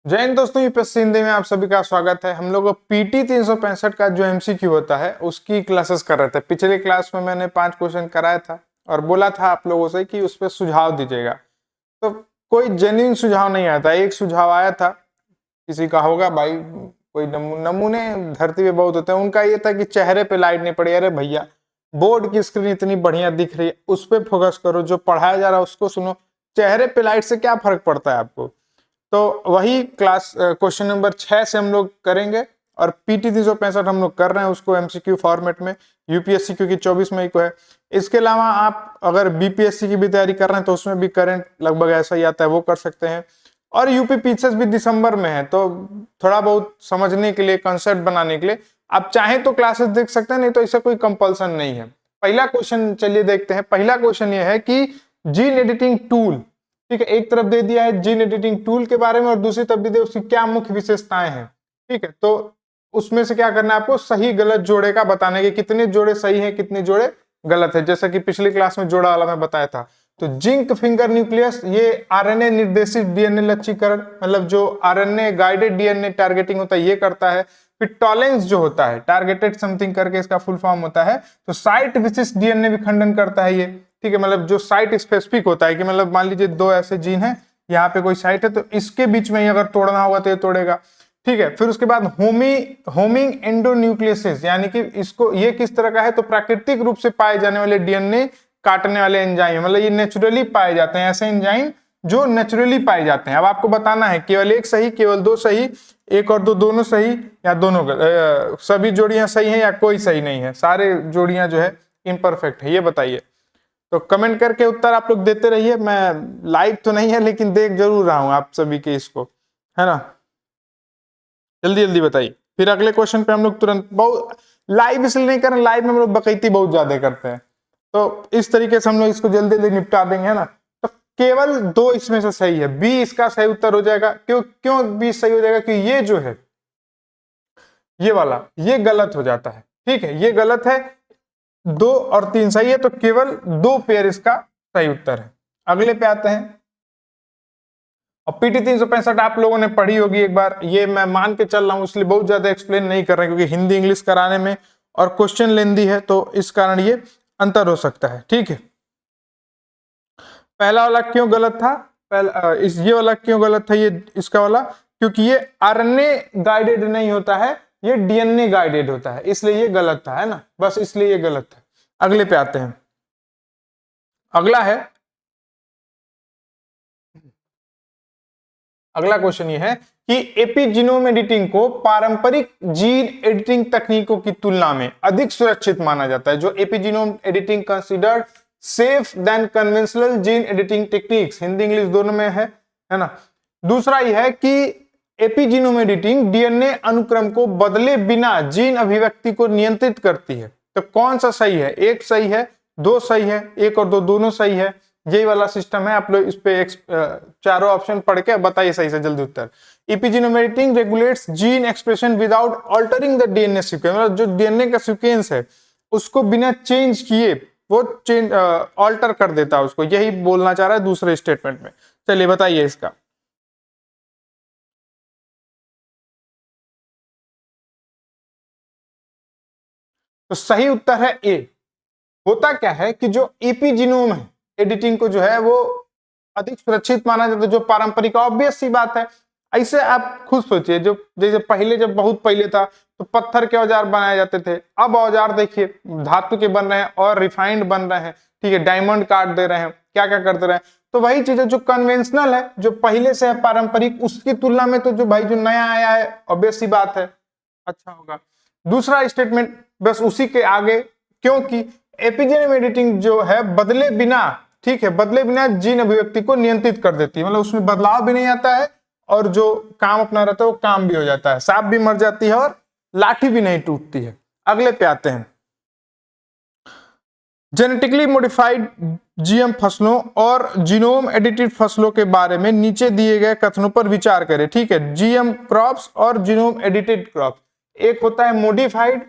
जय हिंद दोस्तों, यूपीएससी हिंदी में आप सभी का स्वागत है। हम लोग पीटी 365 का जो एमसीक्यू होता है उसकी क्लासेस कर रहे थे। पिछले क्लास में मैंने 5 क्वेश्चन कराया था और बोला था आप लोगों से कि उस पर सुझाव दीजिएगा। तो कोई जेन्युइन सुझाव नहीं आया था। एक सुझाव आया था, किसी का होगा भाई, कोई नमूने धरती पे बहुत होते हैं। उनका ये था कि चेहरे पे लाइट नहीं पड़ी। अरे भैया, बोर्ड की स्क्रीन इतनी बढ़िया दिख रही है, उस पर फोकस करो, जो पढ़ाया जा रहा है उसको सुनो। चेहरे पे लाइट से क्या फर्क पड़ता है आपको? तो वही क्लास क्वेश्चन नंबर 6 से हम लोग करेंगे। और पीटी 365 हम लोग कर रहे हैं उसको एमसीक्यू फॉर्मेट में। यूपीएससी क्योंकि 24 मई को है। इसके अलावा आप अगर बीपीएससी की भी तैयारी कर रहे हैं तो उसमें भी करंट लगभग ऐसा ही आता है, वो कर सकते हैं। और यूपी पीसीएस भी दिसंबर में है, तो थोड़ा बहुत समझने के लिए, कंसेप्ट बनाने के लिए आप चाहें तो क्लासेस देख सकते हैं, नहीं तो इससे कोई कंपल्सन नहीं है। पहला क्वेश्चन चलिए देखते हैं। पहला क्वेश्चन ये है कि जीन एडिटिंग टूल, ठीक है, एक तरफ दे दिया है जीन एडिटिंग टूल के बारे में और दूसरी तरफ दे दिया उसकी क्या मुख्य विशेषताएं हैं। ठीक है, तो उसमें से क्या करना है आपको, सही गलत जोड़े का बताने के, कितने जोड़े सही हैं कितने जोड़े गलत है। जैसा कि पिछली क्लास में जोड़ा वाला मैं बताया था। तो जिंक फिंगर न्यूक्लियस, ये आरएनए निर्देशित डीएनए लक्ष्यीकरण, मतलब जो आरएनए गाइडेड डीएनए टारगेटिंग होता है ये करता है। फिर टॉलेंस जो होता है, टारगेटेड समथिंग करके इसका फुल फॉर्म होता है। तो साइट विशिष्ट डीएनए विखंडन करता है ये। ठीक है, मतलब जो साइट स्पेसिफिक होता है कि मतलब मान लीजिए 2 ऐसे जीन हैं, यहाँ पे कोई साइट है तो इसके बीच में ही अगर तोड़ना होगा तो ये तोड़ेगा। ठीक है, फिर उसके बाद होमिंग एंडोन्यूक्लियसिस, यानी कि इसको, ये किस तरह का है, तो प्राकृतिक रूप से पाए जाने वाले डीएनए काटने वाले एंजाइम, मतलब ये नेचुरली पाए जाते हैं, ऐसे एंजाइम जो नेचुरली पाए जाते हैं। अब आपको बताना है केवल एक सही, केवल 2 सही, एक और 2 दोनों सही, या दोनों सभी जोड़ियां सही हैं या कोई सही नहीं है, सारे जोड़ियां जो है इम्परफेक्ट है, ये बताइए। तो कमेंट करके उत्तर आप लोग देते रहिए। मैं लाइव तो नहीं है लेकिन देख जरूर रहा हूं आप सभी के इसको, है ना। जल्दी जल्दी बताइए। फिर अगले क्वेश्चन पे हम लोग तुरंत, बहुत लाइव इसलिए नहीं कर रहे, लाइव में हम लोग बकैती बहुत ज्यादा करते हैं, तो इस तरीके से हम लोग इसको जल्दी जल्दी निपटा देंगे, है ना। तो केवल 2 इसमें से सही है, बी इसका सही उत्तर हो जाएगा। क्यों क्यों बी सही हो जाएगा? कि ये जो है, ये वाला, ये गलत हो जाता है। ठीक है, ये गलत है। 2 और 3 सही है, तो केवल 2 पेयर इसका सही उत्तर है। अगले पे आते हैं। और पीटी 365 आप लोगों ने पढ़ी होगी एक बार, ये मैं मान के चल रहा हूं, इसलिए बहुत ज्यादा एक्सप्लेन नहीं कर रहे हैं क्योंकि हिंदी इंग्लिश कराने में और क्वेश्चन लेंदी है, तो इस कारण ये अंतर हो सकता है। ठीक है, पहला वाला क्यों गलत था, पहला ये वाला क्यों गलत था, ये इसका वाला, क्योंकि ये आरएनए गाइडेड नहीं होता है, ये डीएनए गाइडेड होता है, इसलिए ये गलत था, है ना, बस इसलिए ये गलत था। अगले पे आते हैं। अगला क्वेश्चन ये है कि एपिजीनोम एडिटिंग को पारंपरिक जीन एडिटिंग तकनीकों की तुलना में अधिक सुरक्षित माना जाता है। जो epigenome editing considered safe than conventional gene editing techniques, Hindi English दोनों में है ना। दूसरा यह है कि एपिजीनोम एडिटिंग डीएनए अनुक्रम को बदले बिना जीन अभिव्यक्ति को नियंत्रित करती है। तो कौन सा सही है? एक सही है, 2 सही है, एक और 2 दोनों सही है। यही वाला सिस्टम है। आप लोग इस पे चारों ऑप्शन पढ़ के बताइए सही से जल्दी उत्तर। Epigenome editing regulates gene expression without altering the DNA sequence, मतलब जो डीएनए का सीक्वेंस है उसको बिना चेंज किए वो चेंज ऑल्टर कर देता है उसको, यही बोलना चाह रहा है दूसरे स्टेटमेंट में। चलिए बताइए इसका। तो सही उत्तर है ए। होता क्या है कि जो एपिजीनोम है एडिटिंग को जो है वो अधिक सुरक्षित माना जाता है, जो पारंपरिक, ऑब्वियस सी बात है। ऐसे आप खुद सोचिए, जो जैसे पहले, जब बहुत पहले था तो पत्थर के औजार बनाए जाते थे, अब औजार देखिए धातु के बन रहे हैं और रिफाइंड बन रहे हैं। ठीक है, डायमंड काट दे रहे हैं, क्या क्या कर दे रहे हैं। तो वही चीज है जो कन्वेंशनल है, जो पहले से है पारंपरिक, उसकी तुलना में तो जो भाई जो नया आया है, ऑब्वियस सी बात है, अच्छा होगा। दूसरा स्टेटमेंट बस उसी के आगे, क्योंकि एपिजेनिक एडिटिंग जो है बदले बिना, ठीक है, बदले बिना जीन अभिव्यक्ति को नियंत्रित कर देती है, मतलब उसमें बदलाव भी नहीं आता है और जो काम अपना रहता है वो काम भी हो जाता है, सांप भी मर जाती है और लाठी भी नहीं टूटती है। अगले पे आते हैं। जेनेटिकली मॉडिफाइड जीएम फसलों और जीनोम एडिटेड फसलों के बारे में नीचे दिए गए कथनों पर विचार करें। ठीक है, जीएम क्रॉप्स और जीनोम एडिटेड क्रॉप्स, एक होता है मॉडिफाइड,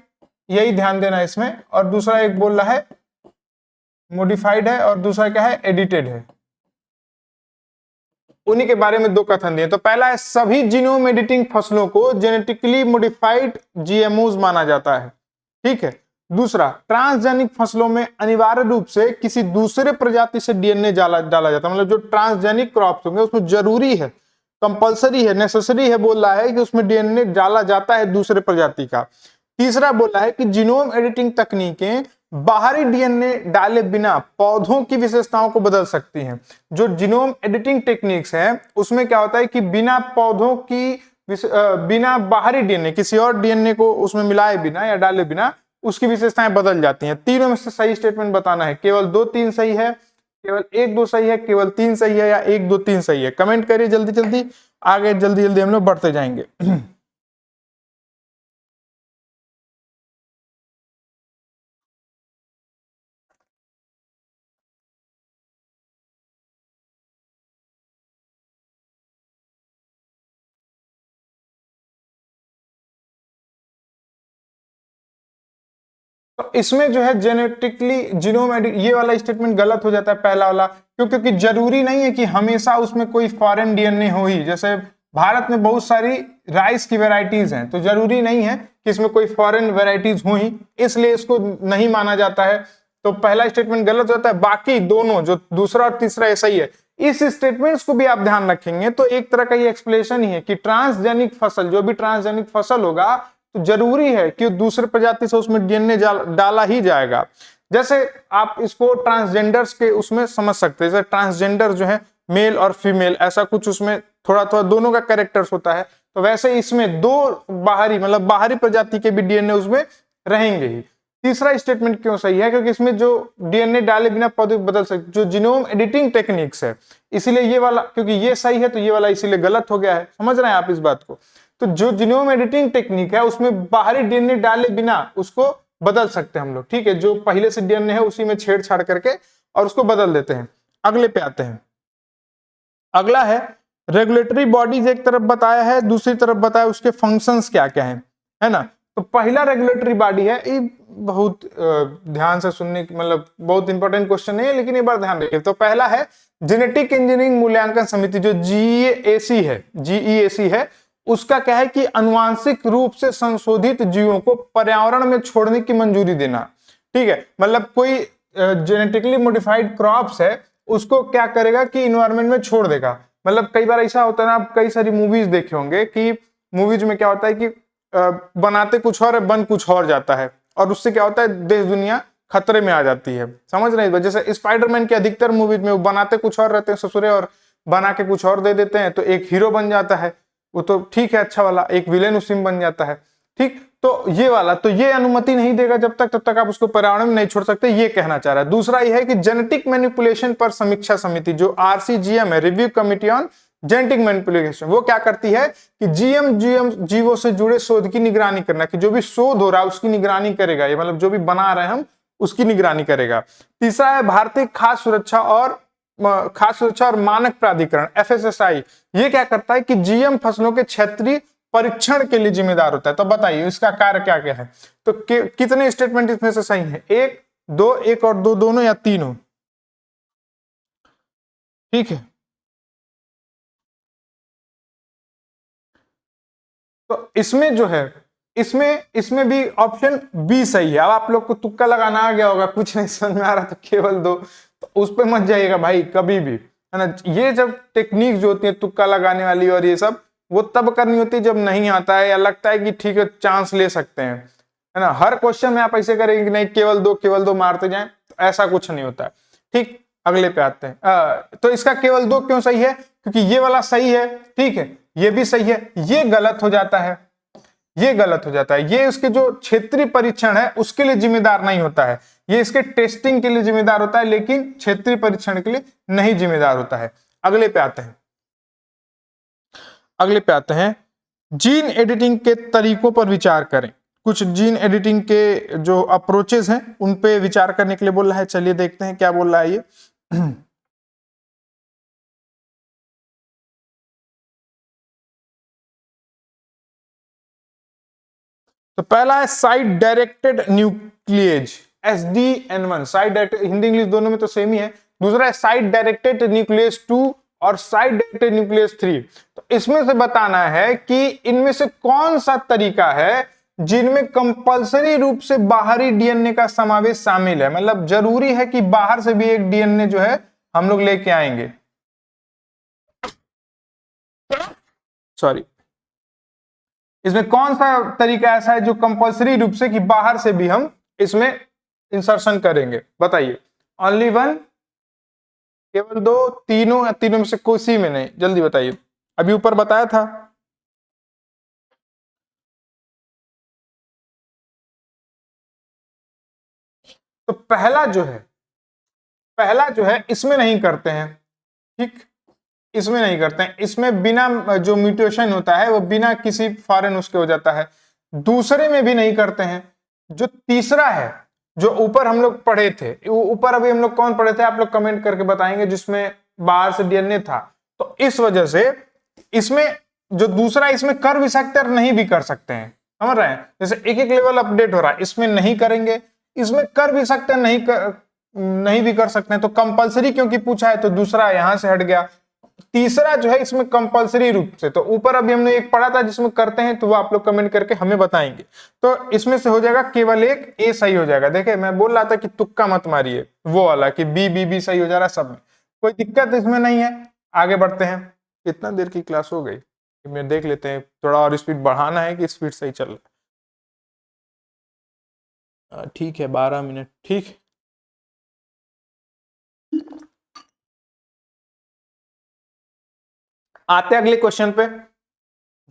यही ध्यान देना इसमें, और दूसरा एक बोल रहा है मॉडिफाइड है और दूसरा क्या है, एडिटेड है। उन्हीं के बारे में दो कथन दिए। तो पहला है सभी जीनोम एडिटिंग फसलों को जेनेटिकली मॉडिफाइड जीएमओज माना जाता है, ठीक है। दूसरा, ट्रांसजेनिक फसलों में अनिवार्य रूप से किसी दूसरे प्रजाति से डीएनए डाला जाता है, मतलब जो ट्रांसजेनिक क्रॉप्स होंगे उसमें जरूरी है, कंपलसरी है, नेसेसरी है, बोल रहा है कि उसमें डीएनए डाला जाता है दूसरे प्रजाति का। तीसरा बोल रहा है कि जीनोम एडिटिंग तकनीकें बाहरी डीएनए डाले बिना पौधों की विशेषताओं को बदल सकती हैं। जो जीनोम एडिटिंग टेक्निक्स है उसमें क्या होता है कि बिना पौधों की बिना बाहरी डीएनए, किसी और डीएनए को उसमें मिलाए बिना या डाले बिना उसकी विशेषताएं बदल जाती हैं। तीनों में से सही स्टेटमेंट बताना है, केवल 2 3 सही है, केवल 1 2 सही है, केवल 3 सही है, या 1 2 3 सही है। कमेंट करिए जल्दी जल्दी, आगे जल्दी जल्दी हम लोग बढ़ते जाएंगे। तो इसमें जो है जेनेटिकली जीनोम ये वाला स्टेटमेंट गलत हो जाता है, पहला वाला, क्योंकि जरूरी नहीं है कि हमेशा उसमें कोई फॉरेन डीएनए हो ही। जैसे भारत में बहुत सारी राइस की वैरायटीज हैं, तो जरूरी नहीं है कि इसमें कोई फॉरेन वैरायटीज हो ही, इसलिए इसको नहीं माना जाता है। तो पहला स्टेटमेंट गलत होता है, बाकी दोनों जो दूसरा और तीसरा ऐसा ही है। इस स्टेटमेंट्स को भी आप ध्यान रखेंगे तो एक तरह का ये एक्सप्लेनेशन ही है कि ट्रांसजेनिक फसल, जो भी ट्रांसजेनिक फसल होगा तो जरूरी है कि दूसरे प्रजाति से उसमें डीएनए डाला ही जाएगा। जैसे आप इसको ट्रांसजेंडर्स के उसमें समझ सकते हैं, जैसे ट्रांसजेंडर जो है मेल और फीमेल, ऐसा कुछ उसमें थोड़ा थोड़ा दोनों का कैरेक्टर्स होता है, तो वैसे इसमें दो बाहरी मतलब बाहरी प्रजाति के भी डीएनए उसमें रहेंगे ही। तीसरा स्टेटमेंट क्यों सही है, क्योंकि इसमें जो डीएनए डाले बिना पौधे बदल सकते, जो जीनोम एडिटिंग टेक्निक्स है, इसीलिए ये वाला, क्योंकि ये सही है तो ये वाला इसीलिए गलत हो गया है। समझ रहे हैं आप इस बात को? तो जो जीनोम एडिटिंग टेक्निक है उसमें बाहरी डीएनए डाले बिना उसको बदल सकते हैं हम लोग, ठीक है। जो पहले से डीएनए है उसी में छेड़छाड़ करके और उसको बदल देते हैं। अगले पे आते हैं। अगला है रेगुलेटरी बॉडीज, एक तरफ बताया है, दूसरी तरफ बताया उसके फंक्शंस क्या क्या है ना। तो पहला रेगुलेटरी बॉडी है, ये बहुत ध्यान से सुनने की, मतलब बहुत इंपॉर्टेंट क्वेश्चन है लेकिन एक बार ध्यान रखिए। तो पहला है जेनेटिक इंजीनियरिंग मूल्यांकन समिति, जो जीईएसी है, उसका क्या है कि अनुवांशिक रूप से संशोधित जीवों को पर्यावरण में छोड़ने की मंजूरी देना, ठीक है। मतलब कोई जेनेटिकली मॉडिफाइड क्रॉप्स है उसको क्या करेगा कि इन्वायरमेंट में छोड़ देगा। मतलब कई बार ऐसा होता है ना, आप कई सारी मूवीज देखे होंगे कि मूवीज में क्या होता है कि बनाते कुछ और है, बन कुछ और जाता है, और उससे क्या होता है देश दुनिया खतरे में आ जाती है। समझ रहे हैं? जैसे स्पाइडरमैन के अधिकतर मूवीज में वो बनाते कुछ और रहते हैं ससुरे, और बना के कुछ और दे देते हैं, तो एक हीरो बन जाता है, वो तो ठीक है अच्छा वाला, एक विलेन उसी में बन जाता है, ठीक। तो ये वाला, तो ये अनुमति नहीं देगा जब तक, तब तक आप उसको पर्यावरण में नहीं छोड़ सकते, ये कहना चाह रहा है। दूसरा ये है कि जेनेटिक मैनिपुलेशन पर समीक्षा समिति, जो आरसीजीएम है, review committee on genetic manipulation, वो क्या करती है कि जीएम जीवों से जुड़े शोध की निगरानी करना, कि जो भी शोध हो रहा है उसकी निगरानी करेगा ये, मतलब जो भी बना रहे हैं हम उसकी निगरानी करेगा। तीसरा है भारतीय खाद्य सुरक्षा और मानक प्राधिकरण, एफएसएसआई, ये क्या करता है कि जीएम फसलों के क्षेत्रीय परीक्षण के लिए जिम्मेदार होता है। तो बताइए इसका कार्य क्या क्या है। तो कितने स्टेटमेंट इसमें से सही है? 1 2, 1 और 2 दोनों, या तीनों? ठीक है, तो इसमें जो है, इसमें भी ऑप्शन बी सही है। अब आप लोग को तुक्का लगाना आ गया होगा, कुछ नहीं समझ में आ रहा तो केवल 2, तो उस पर मत जाइएगा भाई कभी भी, है ना। ये जब टेक्निक जो होती है तुक्का लगाने वाली और ये सब, वो तब करनी होती है जब नहीं आता है या लगता है कि ठीक है चांस ले सकते हैं, है ना। हर क्वेश्चन में आप ऐसे करेंगे कि नहीं केवल दो मारते जाएं, तो ऐसा कुछ नहीं होता है, ठीक। अगले पे आते हैं। तो इसका केवल 2 क्यों सही है? क्योंकि ये वाला सही है, ठीक है, ये भी सही है, ये गलत हो जाता है, ये गलत हो जाता है। ये उसके जो क्षेत्रीय परीक्षण है उसके लिए जिम्मेदार नहीं होता है, ये इसके टेस्टिंग के लिए जिम्मेदार होता है, लेकिन क्षेत्रीय परीक्षण के लिए नहीं जिम्मेदार होता है। अगले पे आते हैं। अगले पे आते हैं, जीन एडिटिंग के तरीकों पर विचार करें। कुछ जीन एडिटिंग के जो अप्रोचेस हैं उन पे विचार करने के लिए बोल रहा है। चलिए देखते हैं क्या बोल रहा है ये। तो पहला है side directed nuclease, SDN1, side directed, Hindi English दोनों में तो सेम ही है। दूसरा है साइड डायरेक्टेड न्यूक्लियस टू और साइड डायरेक्टेड न्यूक्लियस 3। तो इसमें से बताना है कि इनमें से कौन सा तरीका है जिनमें कंपलसरी रूप से बाहरी डीएनए का समावेश शामिल है, मतलब जरूरी है कि बाहर से भी एक डीएनए जो है हम लोग लेके आएंगे। सॉरी, इसमें कौन सा तरीका ऐसा है जो कंपलसरी रूप से कि बाहर से भी हम इसमें इंसर्शन करेंगे, बताइए। ओनली वन, केवल दो, तीनों, या तीनों में से कोई में नहीं, जल्दी बताइए। अभी ऊपर बताया था। तो पहला जो है इसमें नहीं करते हैं, ठीक, इसमें नहीं करते हैं। इसमें बिना जो म्यूटेशन होता है वो बिना किसी फॉरेन उसके हो जाता है। दूसरे में भी नहीं करते हैं। जो तीसरा है, जो ऊपर हम लोग पढ़े थे, ऊपर अभी हम लोग कौन पढ़े थे, आप लोग कमेंट करके बताएंगे, जिसमें बाहर से डीएनए था। तो इस वजह से इसमें जो दूसरा, इसमें कर भी सकते हैं और नहीं भी कर सकते हैं, समझ रहे हैं। जैसे एक एक लेवल अपडेट हो रहा है, इसमें नहीं करेंगे, इसमें कर भी सकते हैं, नहीं भी कर सकते हैं। तो कंपलसरी क्योंकि पूछा है तो दूसरा यहां से हट गया। तीसरा जो है इसमें कंपलसरी रूप से, तो ऊपर अभी हमने एक पढ़ा था जिसमें करते हैं, तो वो आप लोग कमेंट करके हमें बताएंगे। तो इसमें से हो जाएगा केवल एक ए सही हो जाएगा। देखिए मैं बोल रहा था कि तुक्का मत मारिए, वो वाला कि बी बी बी सही हो जा रहा है सब में, कोई दिक्कत इसमें नहीं है। आगे बढ़ते हैं। कितना देर की क्लास हो गई, मैं देख लेते हैं, थोड़ा और स्पीड बढ़ाना है कि स्पीड सही चल रहा है। ठीक है, 12 मिनट, ठीक। आते अगले क्वेश्चन पे।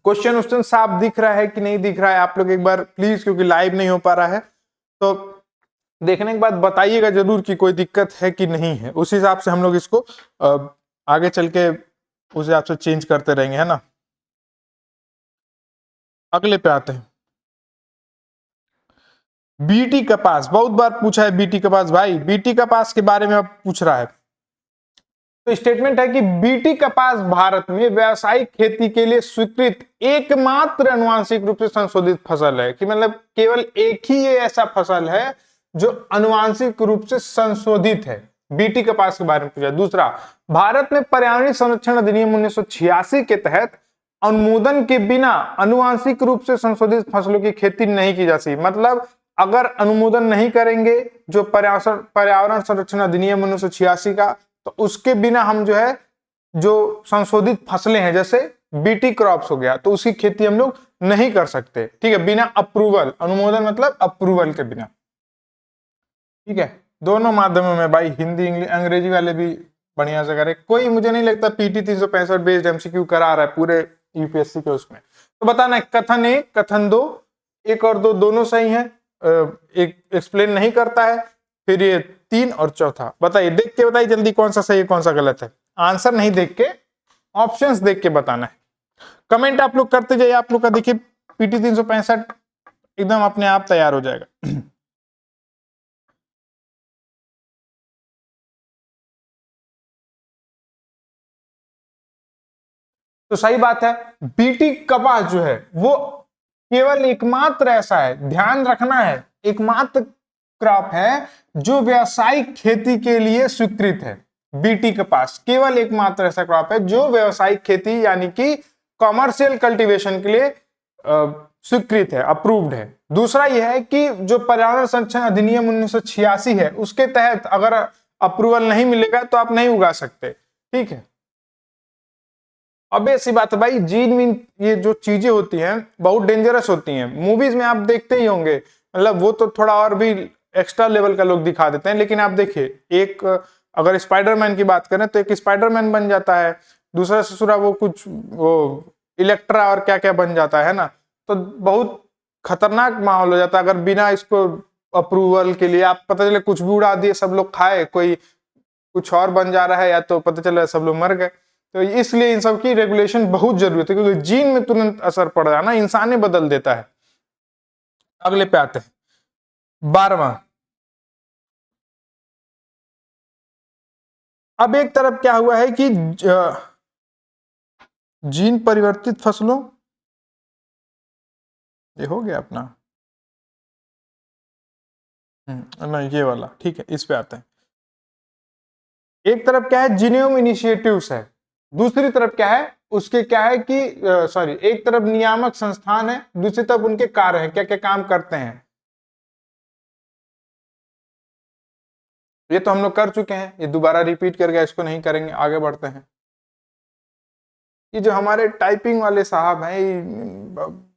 क्वेश्चन साफ दिख रहा है कि नहीं दिख रहा है, आप लोग एक बार प्लीज, क्योंकि लाइव नहीं हो पा रहा है, तो देखने के बाद बताइएगा जरूर कि कोई दिक्कत है कि नहीं है। उस हिसाब से हम लोग इसको आगे चल के उस हिसाब से चेंज करते रहेंगे, है ना। अगले पे आते हैं। बीटी कपास, बहुत बार पूछा है बीटी कपास, भाई बीटी कपास के बारे में अब पूछ रहा है। तो स्टेटमेंट है कि बीटी कपास भारत में व्यावसायिक खेती के लिए स्वीकृत एकमात्र अनुवांशिक रूप से संशोधित फसल है, कि मतलब केवल एक ही ये ऐसा फसल है जो अनुवांशिक रूप से संशोधित है। बीटी कपास के बारे में पूछा। दूसरा, भारत में पर्यावरण संरक्षण अधिनियम 1986 के तहत अनुमोदन के बिना अनुवांशिक रूप से संशोधित फसलों की खेती नहीं की जा सकती। मतलब अगर अनुमोदन नहीं करेंगे जो पर्यावरण संरक्षण अधिनियम 1986 का, तो उसके बिना हम जो है जो संशोधित फसलें हैं जैसे बीटी क्रॉप्स हो गया, तो उसकी खेती हम लोग नहीं कर सकते, ठीक है, बिना अप्रूवल। अनुमोदन मतलब अप्रूवल के बिना, ठीक है। दोनों माध्यमों में भाई, हिंदी इंग्लिश अंग्रेजी वाले भी बढ़िया से करे। कोई मुझे नहीं लगता पीटी 365 बेस्ड एमसीक्यू करा रहा है पूरे यूपीएससी के उसमें। तो बताना है कथन एक, कथन दो, एक और दो दोनों सही है, एक एक्सप्लेन नहीं करता है, फिर ये तीन और चौथा। बताइए, देख के बताइए जल्दी कौन सा सही है कौन सा गलत है। आंसर नहीं देख के, ऑप्शंस देख के बताना है। कमेंट आप लोग करते जाइए। आप लोग का देखिए पीटी 365 एकदम अपने आप तैयार हो जाएगा। तो सही बात है, बीटी कपास जो है वो केवल एकमात्र ऐसा है, ध्यान रखना है, एकमात्र क्रॉप है जो व्यावसायिक खेती के लिए स्वीकृत है। बीटी कपास केवल एकमात्र ऐसा क्रॉप है जो व्यावसायिक खेती यानी कि कॉमर्शियल कल्टीवेशन के लिए स्वीकृत है, अप्रूव्ड है। दूसरा यह है कि जो पर्यावरण संरक्षण अधिनियम 1986 है उसके तहत अगर अप्रूवल नहीं मिलेगा तो आप नहीं उगा सकते, ठीक है। अब ऐसी बात है भाई, जीन मीन ये जो चीजें होती हैं बहुत डेंजरस होती हैं। मूवीज में आप देखते ही होंगे, मतलब वो तो थोड़ा और भी एक्स्ट्रा लेवल का लोग दिखा देते हैं, लेकिन आप देखिए एक अगर स्पाइडरमैन की बात करें तो एक स्पाइडरमैन बन जाता है, दूसरा ससुरा वो कुछ वो इलेक्ट्रा और क्या क्या बन जाता है ना। तो बहुत खतरनाक माहौल हो जाता है अगर बिना इसको अप्रूवल के लिए आप पता चले कुछ भी उड़ा दिए, सब लोग खाए, कोई कुछ और बन जा रहा है, या तो पता चला सब लोग मर गए। तो इसलिए इन सब की रेगुलेशन बहुत जरूरी है, क्योंकि जीन में तुरंत असर पड़ रहा है ना, इंसान ही बदल देता है। अगले पे आते हैं, 12वां। अब एक तरफ क्या हुआ है कि जीन परिवर्तित फसलों, ये हो गया अपना, नहीं ये वाला, ठीक है, इस पे आते हैं। एक तरफ क्या है, जीनोम इनिशिएटिव्स है, दूसरी तरफ क्या है, उसके क्या है कि सॉरी, एक तरफ नियामक संस्थान है, दूसरी तरफ उनके कार्य है, क्या क्या काम करते हैं। ये तो हम लोग कर चुके हैं, ये दोबारा रिपीट करके इसको नहीं करेंगे, आगे बढ़ते हैं। ये जो हमारे टाइपिंग वाले साहब हैं, ये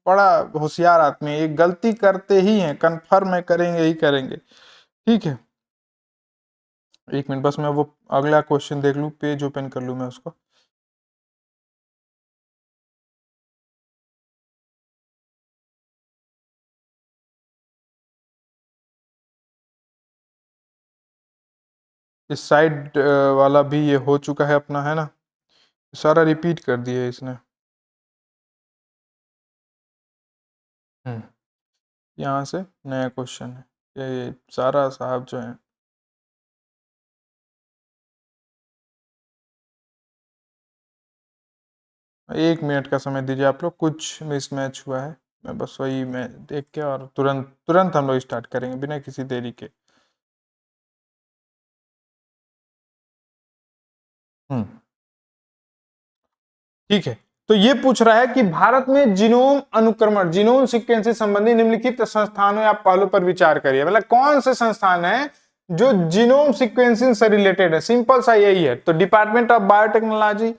बड़ा होशियार आदमी है, ये गलती करते ही हैं, कन्फर्म है करेंगे ही करेंगे। ठीक है, एक मिनट बस मैं वो अगला क्वेश्चन देख लूं, पेज ओपन कर लूं मैं उसको। इस साइड वाला भी ये हो चुका है अपना, है ना, सारा रिपीट कर दिया है इसने। यहाँ से नया क्वेश्चन है, ये सारा साहब जो है। एक मिनट का समय दीजिए आप लोग, कुछ मिसमैच हुआ है, मैं बस वही मैं देख के और तुरंत तुरंत हम लोग स्टार्ट करेंगे बिना किसी देरी के। हम्म, ठीक है। तो ये पूछ रहा है कि भारत में जीनोम अनुक्रमण, जीनोम सीक्वेंसिंग संबंधी निम्नलिखित संस्थानों या पहलू पर विचार करिए। मतलब कौन से संस्थान है जो जीनोम सीक्वेंसिंग से रिलेटेड है। सिंपल सा यही है। तो department of biotechnology,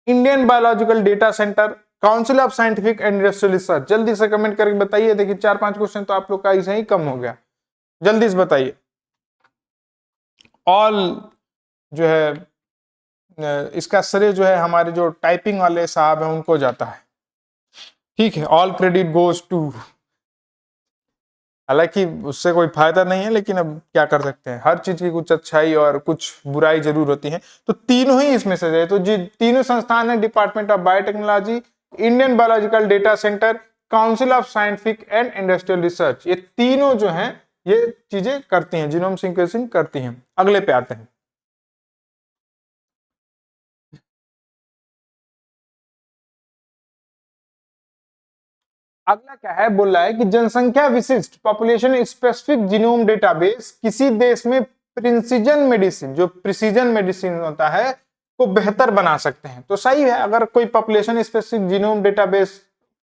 Indian biological data centre, council of scientific and industrial research. जल्दी से कमेंट करके बताइए। देखिए 4-5 क्वेश्चन तो आप लोग का ऐसे ही कम हो गया। जल्दी से बताइए। ऑल जो है इसका श्रेय जो है हमारे जो टाइपिंग वाले साहब हैं उनको जाता है। ठीक है, ऑल क्रेडिट गोज टू। हालांकि उससे कोई फायदा नहीं है, लेकिन अब क्या कर सकते हैं, हर चीज की कुछ अच्छाई और कुछ बुराई जरूर होती है। तो तीनों ही इसमें से है। तो जी तीनों संस्थान है, department of biotechnology, Indian biological data centre, council of scientific and industrial research, ये तीनों जो हैं ये चीजें करती हैं, जीनोम सीक्वेंसिंग करती हैं। अगले पे आते हैं। अगला क्या है, बोल रहा है कि जनसंख्या विशिष्ट पॉपुलेशन स्पेसिफिक जीनोम डेटाबेस किसी देश में प्रिंसिजन मेडिसिन, जो प्रिसीजन मेडिसिन होता है, को बेहतर बना सकते हैं। तो सही है, अगर कोई पॉपुलेशन स्पेसिफिक जीनोम डेटाबेस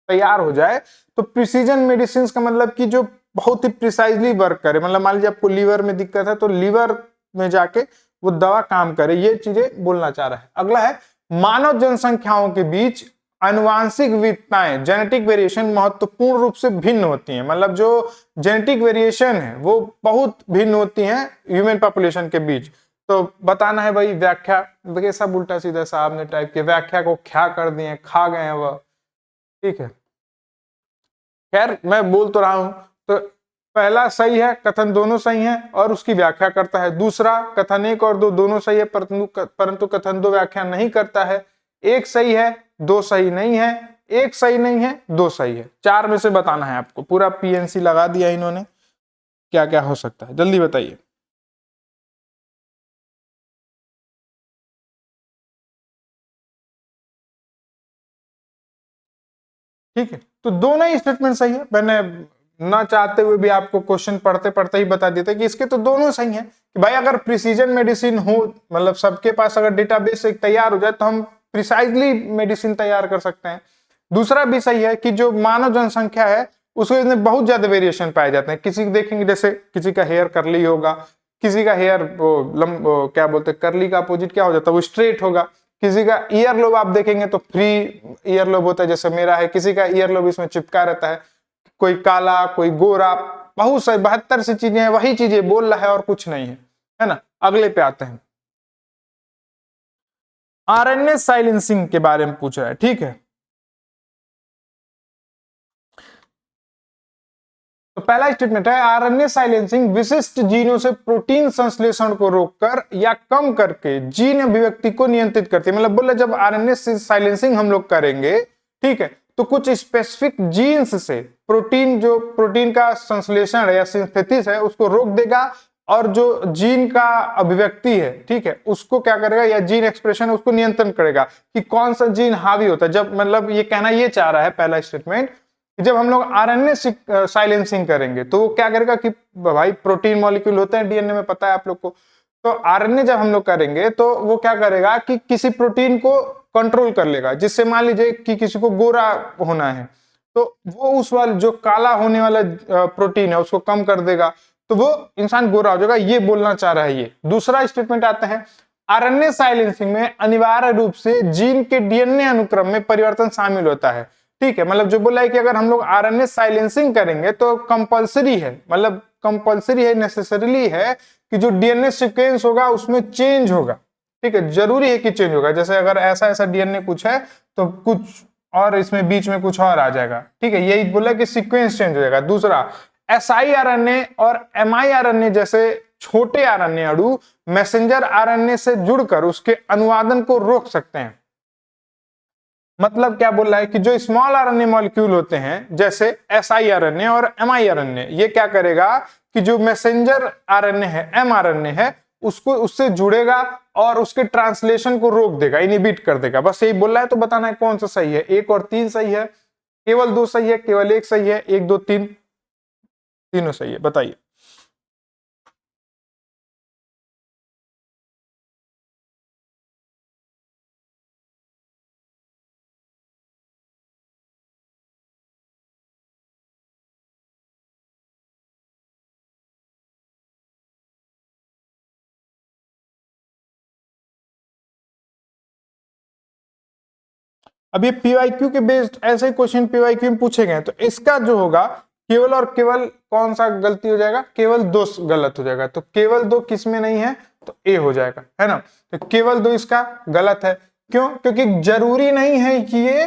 तैयार हो जाए तो प्रिसीजन मेडिसिन का मतलब कि जो बहुत ही प्रिसाइजली वर्क करे। मतलब मान लीजिए आपको लीवर में दिक्कत है तो लीवर में जाके वो दवा काम करे, ये चीजें बोलना चाह रहा है। अगला है मानव जनसंख्याओं के बीच आनुवांशिक विविधताएं, जेनेटिक वेरिएशन महत्वपूर्ण रूप से भिन्न होती हैं। मतलब जो जेनेटिक वेरिएशन है वो बहुत भिन्न होती हैं ह्यूमन पॉपुलेशन के बीच। तो बताना है भाई व्याख्या। देखिए सब उल्टा सीधा साहब ने टाइप के व्याख्या को क्या कर दिए, खा गए हैं वह। ठीक है, खैर मैं बोल तो रहा हूं। तो पहला सही है, कथन दोनों सही है और उसकी व्याख्या करता है। दूसरा, कथन 1 और 2 दोनों सही है, परंतु कथन 2 व्याख्या नहीं करता है। एक सही है, 2 सही नहीं है, एक सही नहीं है, 2 सही है। 4 में से बताना है आपको। पूरा पीएनसी लगा दिया इन्होंने, क्या क्या हो सकता है जल्दी बताइए। ठीक है, तो दोनों ही स्टेटमेंट सही है। मैंने ना चाहते हुए भी आपको क्वेश्चन पढ़ते पढ़ते ही बता देते कि इसके तो दोनों सही हैं कि भाई अगर प्रिसीजन मेडिसिन हो, मतलब सबके पास अगर डेटाबेस एक तैयार हो जाए तो हम प्रिसाइजली मेडिसिन तैयार कर सकते हैं। दूसरा भी सही है कि जो मानव जनसंख्या है उसमें बहुत ज्यादा वेरिएशन पाए जाते हैं। किसी देखेंगे जैसे किसी का हेयर करली होगा, किसी का हेयर वो क्या बोलते हैं, करली का अपोजिट क्या हो जाता है, वो स्ट्रेट होगा। किसी का ईयर लोब आप देखेंगे तो फ्री ईयर लोब होता है, जैसे मेरा है। किसी का ईयर लोब इसमें चिपका रहता है, कोई काला कोई गोरा, बहुत सारी 72 सी चीजें हैं, वही चीजें बोल रहा है और कुछ नहीं है ना। अगले पे आते हैं, आरएनए साइलेंसिंग के बारे में पूछ रहा है। ठीक है, तो पहला स्टेटमेंट है आरएनए साइलेंसिंग विशिष्ट जीनों से प्रोटीन संश्लेषण को रोककर या कम करके जीन अभिव्यक्ति को नियंत्रित करती है। मतलब बोले जब आरएनए साइलेंसिंग हम लोग करेंगे, ठीक है, तो कुछ स्पेसिफिक जीन्स से प्रोटीन, जो प्रोटीन का संश्लेषण है या सिंथेसिस है, उसको रोक देगा। और जो जीन का अभिव्यक्ति है, ठीक है, उसको क्या करेगा, या जीन एक्सप्रेशन उसको नियंत्रण करेगा कि कौन सा जीन हावी होता है। जब मतलब ये कहना ये चाह रहा है पहला स्टेटमेंट, जब हम लोग आरएनए साइलेंसिंग करेंगे तो वो क्या करेगा कि भाई प्रोटीन मॉलिक्यूल होते हैं डीएनए में, पता है आप लोग को। तो आरएनए जब हम लोग करेंगे तो वो क्या करेगा कि किसी प्रोटीन को कंट्रोल कर लेगा। जिससे मान लीजिए कि किसी को गोरा होना है तो वो उस वाले जो काला होने वाला प्रोटीन है उसको कम कर देगा, तो वो इंसान गोरा हो जाएगा। ये बोलना चाह रहा है। ये दूसरा स्टेटमेंट आता है, आरएनए साइलेंसिंग में अनिवार्य रूप से जीन के डीएनए अनुक्रम में परिवर्तन शामिल होता है। ठीक है, मतलब जो बोला है कि अगर हम लोग आरएनए साइलेंसिंग करेंगे तो कंपलसरी है, मतलब कंपलसरी है, नेसेसरीली है कि जो डीएनए सीक्वेंस होगा उसमें चेंज होगा। ठीक है, जरूरी है कि चेंज होगा। जैसे अगर ऐसा ऐसा डीएनए कुछ है तो कुछ और इसमें बीच में कुछ और आ जाएगा। ठीक है, यही बोला कि सीक्वेंस चेंज हो जाएगा। दूसरा, siRNA और miRNA जैसे छोटे आरएनए अणु मैसेंजर आरएनए से जुड़कर उसके अनुवादन को रोक सकते हैं। मतलब क्या बोल रहा है कि जो स्मॉल आरएनए मॉलिक्यूल होते हैं जैसे siRNA और miRNA, ये क्या करेगा कि जो मैसेंजर आरएनए है, mRNA है, उसको उससे जुड़ेगा और उसके ट्रांसलेशन को रोक देगा, इनहिबिट कर देगा। बस यही बोल रहा है। तो बताना है कौन सा सही है। 1 और 3 सही है, केवल 2 सही है, केवल 1 सही है, 1 2 3 तीनों सही है। बताइए। अब ये पीवाईक्यू के बेस्ड ऐसे ही क्वेश्चन पीवाईक्यू में पूछे गए, तो इसका जो होगा केवल और केवल कौन सा गलती हो जाएगा, केवल 2 गलत हो जाएगा। तो केवल 2 किस में नहीं है, तो ए हो जाएगा, है ना। तो केवल 2 इसका गलत है। क्यों? क्योंकि जरूरी नहीं है कि ये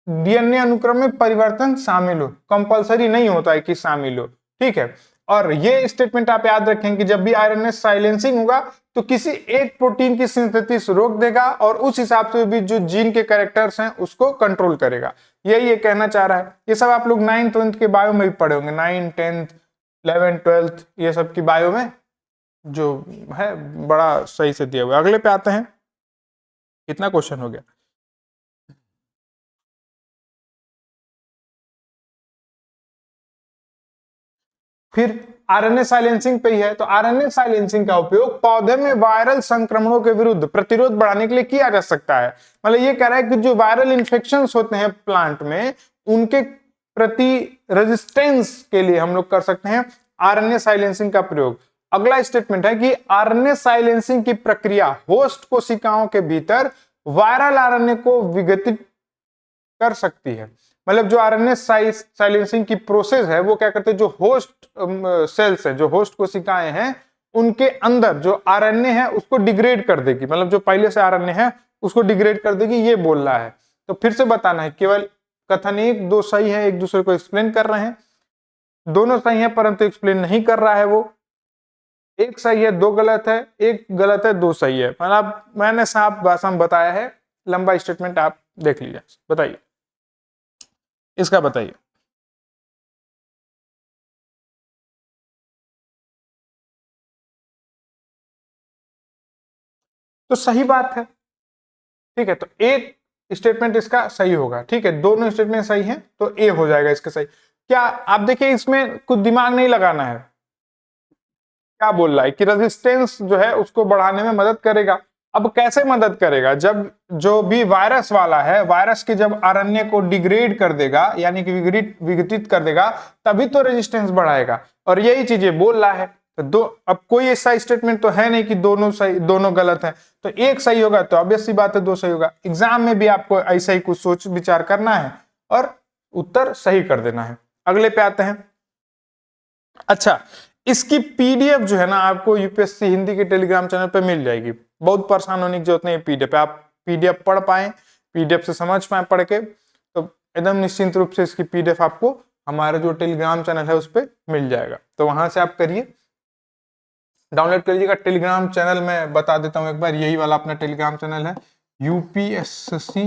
डीएनए अनुक्रम में परिवर्तन शामिल हो, कंपलसरी नहीं होता है कि शामिल हो। ठीक है, और ये स्टेटमेंट आप याद रखें कि जब भी आरएनए साइलेंसिंग होगा तो किसी एक प्रोटीन की सिंथेसिस रोक देगा और उस हिसाब से भी जो जीन के कैरेक्टर्स हैं उसको कंट्रोल करेगा। यही ये कहना चाह रहा है। ये सब आप लोग 9th 10th के बायो में भी पढ़े होंगे, 9th 10th 11th 12th ये सब की बायो में जो है बड़ा सही से दिया हुआ। अगले पे आते हैं। कितना क्वेश्चन हो गया? फिर आरएनए साइलेंसिंग पे ही है। तो आरएनए साइलेंसिंग का उपयोग पौधे में वायरल संक्रमणों के विरुद्ध प्रतिरोध बढ़ाने के लिए किया जा सकता है। मतलब ये कह रहा है कि जो वायरल इंफेक्शंस होते हैं प्लांट में, उनके प्रति रेजिस्टेंस के लिए हम लोग कर सकते हैं आरएनए साइलेंसिंग का प्रयोग। अगला स्टेटमेंट है कि आरएनए साइलेंसिंग की प्रक्रिया होस्ट कोशिकाओं के भीतर वायरल आरएनए को विघटित कर सकती है। मतलब जो आरएनए साइलेंसिंग की प्रोसेस है वो क्या करते हैं, जो होस्ट सेल्स है, जो होस्ट कोशिकाएं हैं, उनके अंदर जो आरएनए है उसको डिग्रेड कर देगी। मतलब जो पहले से आरएनए है उसको डिग्रेड कर देगी, ये बोल रहा है। तो फिर से बताना है, केवल कथन 1 2 सही है, एक दूसरे को एक्सप्लेन कर रहे हैं। दोनों सही है परंतु एक्सप्लेन नहीं कर रहा है वो। एक सही है, 2 गलत है, एक गलत है, 2 सही है। मतलब मैंने साफ भाषा में बताया है। लंबा स्टेटमेंट आप देख लीजिए। बताइए, इसका बताइए। तो सही बात है। ठीक है, तो एक स्टेटमेंट इसका सही होगा। ठीक है, दोनों स्टेटमेंट सही हैं तो ए हो जाएगा इसका सही। क्या आप देखिए, इसमें कुछ दिमाग नहीं लगाना है। क्या बोल रहा है कि रेजिस्टेंस जो है उसको बढ़ाने में मदद करेगा। अब कैसे मदद करेगा? जब जो भी वायरस वाला है, वायरस के जब आरएनए को डिग्रेड कर देगा यानी कि विघटित कर देगा, तभी तो रेजिस्टेंस बढ़ाएगा। और यही चीजें बोल रहा है। तो दो, अब कोई ऐसा स्टेटमेंट तो है नहीं कि दोनों सही दोनों गलत है। तो एक सही होगा तो ऑब्वियस सी बात है 2 सही होगा। एग्जाम में भी आपको ऐसा ही कुछ सोच विचार करना है और उत्तर सही कर देना है। अगले पे आते हैं। अच्छा, इसकी पीडीएफ जो है ना आपको यूपीएससी हिंदी के टेलीग्राम चैनल पे मिल जाएगी। बहुत परेशान होने की जरूरत नहीं है। पीडीएफ आप पीडीएफ पढ़ पाए, पीडीएफ से समझ पाए पढ़ के, तो एकदम निश्चिंत रूप से इसकी पीडीएफ आपको हमारे जो टेलीग्राम चैनल है उस पर मिल जाएगा। तो वहां से आप करिए, डाउनलोड कर लीजिएगा। टेलीग्राम चैनल में बता देता हूँ एक बार, यही वाला अपना टेलीग्राम चैनल है, यूपीएससी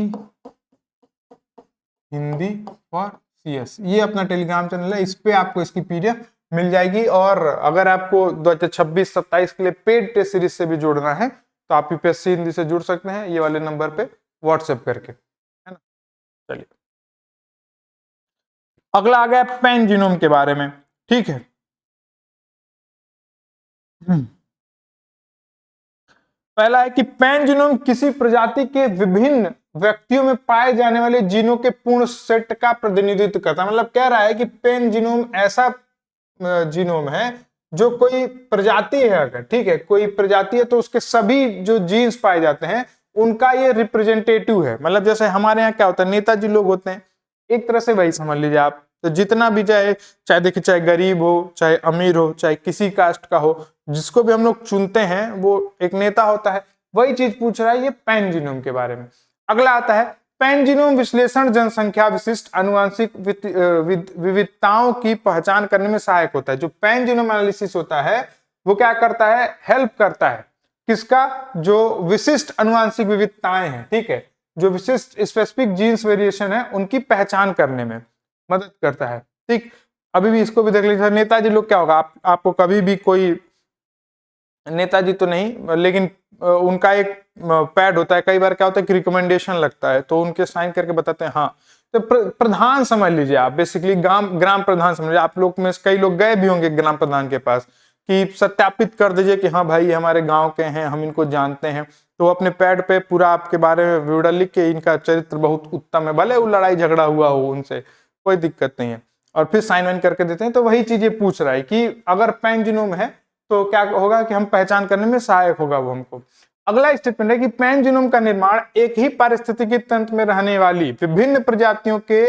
हिंदी फॉर सीएस। ये अपना टेलीग्राम चैनल है, इस पे आपको इसकी पीडीएफ मिल जाएगी। और अगर आपको 2026-27 के लिए पेड टेस्ट सीरीज से भी जुड़ना है तो आप यूपीएससी हिंदी से जुड़ सकते हैं, ये वाले नंबर पे व्हाट्सएप करके, है ना। चलिए, अगला आ गया पैन जीनोम के बारे में। ठीक है, पहला है कि पैन जीनोम किसी प्रजाति के विभिन्न व्यक्तियों में पाए जाने वाले जीनों के पूर्ण सेट का प्रतिनिधित्व करता है। मतलब कह रहा है कि पेन जीनोम ऐसा जीनोम है जो कोई प्रजाति है, अगर ठीक है कोई प्रजाति है तो उसके सभी जो जीन्स पाए जाते हैं उनका ये रिप्रेजेंटेटिव है। मतलब जैसे हमारे यहाँ क्या होता है, नेताजी लोग होते हैं, एक तरह से वही समझ लीजिए आप। तो जितना भी चाहे देखिए, चाहे गरीब हो, चाहे अमीर हो, चाहे किसी कास्ट का हो, जिसको भी हम लोग चुनते हैं वो एक नेता होता है। वही चीज पूछ रहा है ये पैन जीनोम के बारे में। अगला आता है पैन जीनोम विश्लेषण जनसंख्या विशिष्ट आनुवंशिक विविधताओं की पहचान करने में सहायक होता है। जो पैन जीनोम एनालिसिस होता है वो क्या करता है, हेल्प करता है किसका, जो विशिष्ट आनुवंशिक विविधताएं हैं, ठीक है, जो विशिष्ट स्पेसिफिक जीन्स वेरिएशन है उनकी पहचान करने में मदद करता है। ठीक, अभी भी इसको भी देख लीजिए। नेताजी लोग क्या होगा, आपको कभी भी कोई, नेताजी तो नहीं लेकिन उनका एक पैड होता है, कई बार क्या होता है कि रिकमेंडेशन लगता है तो उनके साइन करके बताते हैं। हाँ, तो प्रधान समझ लीजिए आप, बेसिकली ग्राम प्रधान समझ लीजिए। आप लोग में कई लोग गए भी होंगे ग्राम प्रधान के पास कि सत्यापित कर दीजिए कि हाँ भाई हमारे गांव के हैं, हम इनको जानते हैं। तो अपने पैड पे पूरा आपके बारे में विवरण लिख के, इनका चरित्र बहुत उत्तम है, भले वो लड़ाई झगड़ा हुआ हो उनसे, कोई दिक्कत नहीं है, और फिर साइन वाइन करके देते हैं। तो वही चीज ये पूछ रहा है कि अगर पैन जीनोम है तो क्या होगा कि हम पहचान करने में सहायक होगा वो हमको। अगला स्टेटमेंट है कि पैन जीनोम का निर्माण एक ही पारिस्थितिकी तंत्र में रहने वाली विभिन्न प्रजातियों के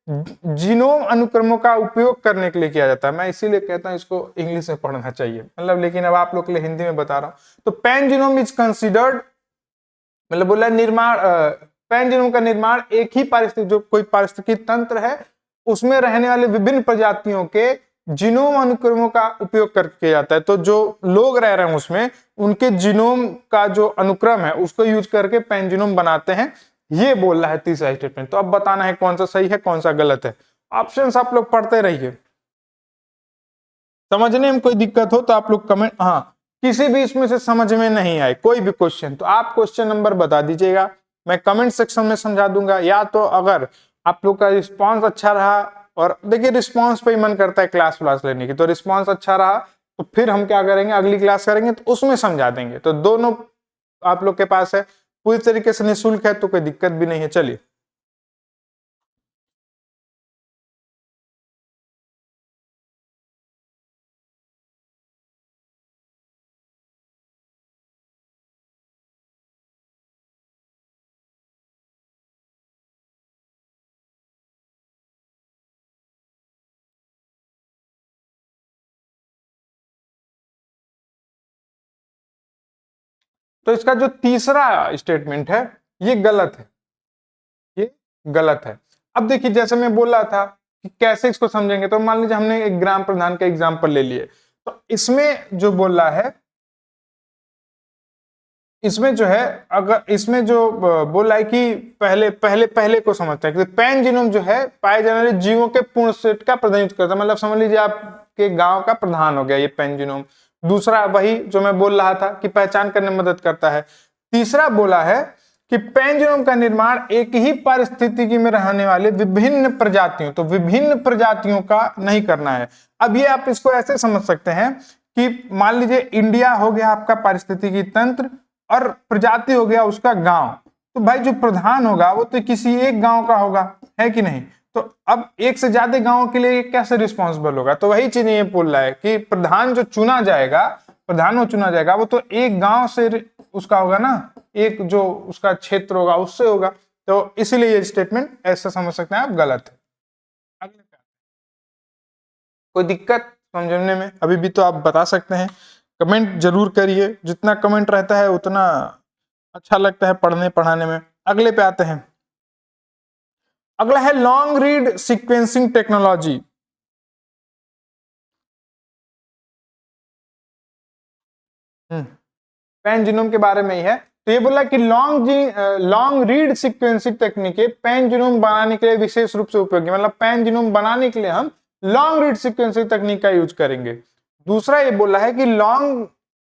जीनोम अनुक्रमों का उपयोग करने के लिए किया जाता है। मैं इसीलिए कहता हूं इसको इंग्लिश में पढ़ना चाहिए, मतलब, लेकिन अब आप लोग के लिए हिंदी में बता रहा हूं। तो पैन जीनोम इज कंसिडर्ड, मतलब बोला निर्माण, पैन जीनोम का निर्माण एक ही पारिस्थितिकी, जो कोई पारिस्थितिकी तंत्र है उसमें रहने वाले विभिन्न प्रजातियों के जीनोम अनुक्रमों का उपयोग करके किया जाता है। तो जो लोग रह रहे हैं उसमें उनके जीनोम का जो अनुक्रम है उसको यूज करके पैन जीनोम बनाते हैं, ये बोल रहा है तीसरा स्टेटमेंट। तो अब बताना है कौन सा सही है कौन सा गलत है। ऑप्शंस आप लोग पढ़ते रहिए, समझने में कोई दिक्कत हो तो आप लोग कमेंट, हाँ किसी भी इसमें से समझ में नहीं आए कोई भी क्वेश्चन तो आप क्वेश्चन नंबर बता दीजिएगा, मैं कमेंट सेक्शन में समझा दूंगा। या तो अगर आप लोग का रिस्पॉन्स अच्छा रहा, और देखिए रिस्पॉन्स पे ही मन करता है क्लास लेने की, तो रिस्पॉन्स अच्छा रहा तो फिर हम क्या करेंगे, अगली क्लास करेंगे तो उसमें समझा देंगे। तो दोनों आप लोग के पास है, पूरी तरीके से निःशुल्क है तो कोई दिक्कत भी नहीं है। चलिए तो इसका जो तीसरा स्टेटमेंट है ये गलत है, ये गलत है। अब देखिए जैसे मैं बोल रहा था कि कैसे इसको समझेंगे, तो मान लीजिए हमने एक ग्राम प्रधान का एग्जांपल ले लिए, तो इसमें जो बोल रहा है, इसमें जो है, अगर इसमें जो बोल रहा है कि पहले पहले पहले को समझते हैं कि पैन जीनोम जो है पाए जाने वाले जीवों के पूर्ण सेट का प्रतिनिधित्व करता है। मतलब समझ लीजिए आपके गांव का प्रधान हो गया ये पैन जीनोम। दूसरा वही जो मैं बोल रहा था कि पहचान करने में मदद करता है। तीसरा बोला है कि पैन जीनोम का निर्माण एक ही पारिस्थितिकी में रहने वाले विभिन्न प्रजातियों, तो विभिन्न प्रजातियों का नहीं करना है। अब ये आप इसको ऐसे समझ सकते हैं कि मान लीजिए इंडिया हो गया आपका पारिस्थितिकी तंत्र और प्रजाति हो गया उसका गांव, तो भाई जो प्रधान होगा वो तो किसी एक गांव का होगा, है कि नहीं। तो अब एक से ज्यादा गांवों के लिए कैसे रिस्पॉन्सिबल होगा, तो वही चीज ये बोल रहा है कि प्रधान जो चुना जाएगा, प्रधान वो चुना जाएगा वो तो एक गांव से उसका होगा ना, एक जो उसका क्षेत्र होगा उससे होगा। तो इसीलिए ये स्टेटमेंट ऐसा समझ सकते हैं आप गलत है। कोई दिक्कत समझने में अभी भी तो आप बता सकते हैं, कमेंट जरूर करिए, जितना कमेंट रहता है उतना अच्छा लगता है पढ़ने पढ़ाने में। अगले पे आते हैं, अगला है long read sequencing technology. Pan genome के बारे में ही है। तो ये बोला कि लॉन्ग रीड सीक्वेंसिंग तकनीकें पैन जीनोम बनाने के लिए विशेष रूप से उपयोगी, मतलब पैन जीनोम बनाने के लिए हम लॉन्ग रीड सीक्वेंसिंग तकनीक का यूज करेंगे। दूसरा ये बोला है कि लॉन्ग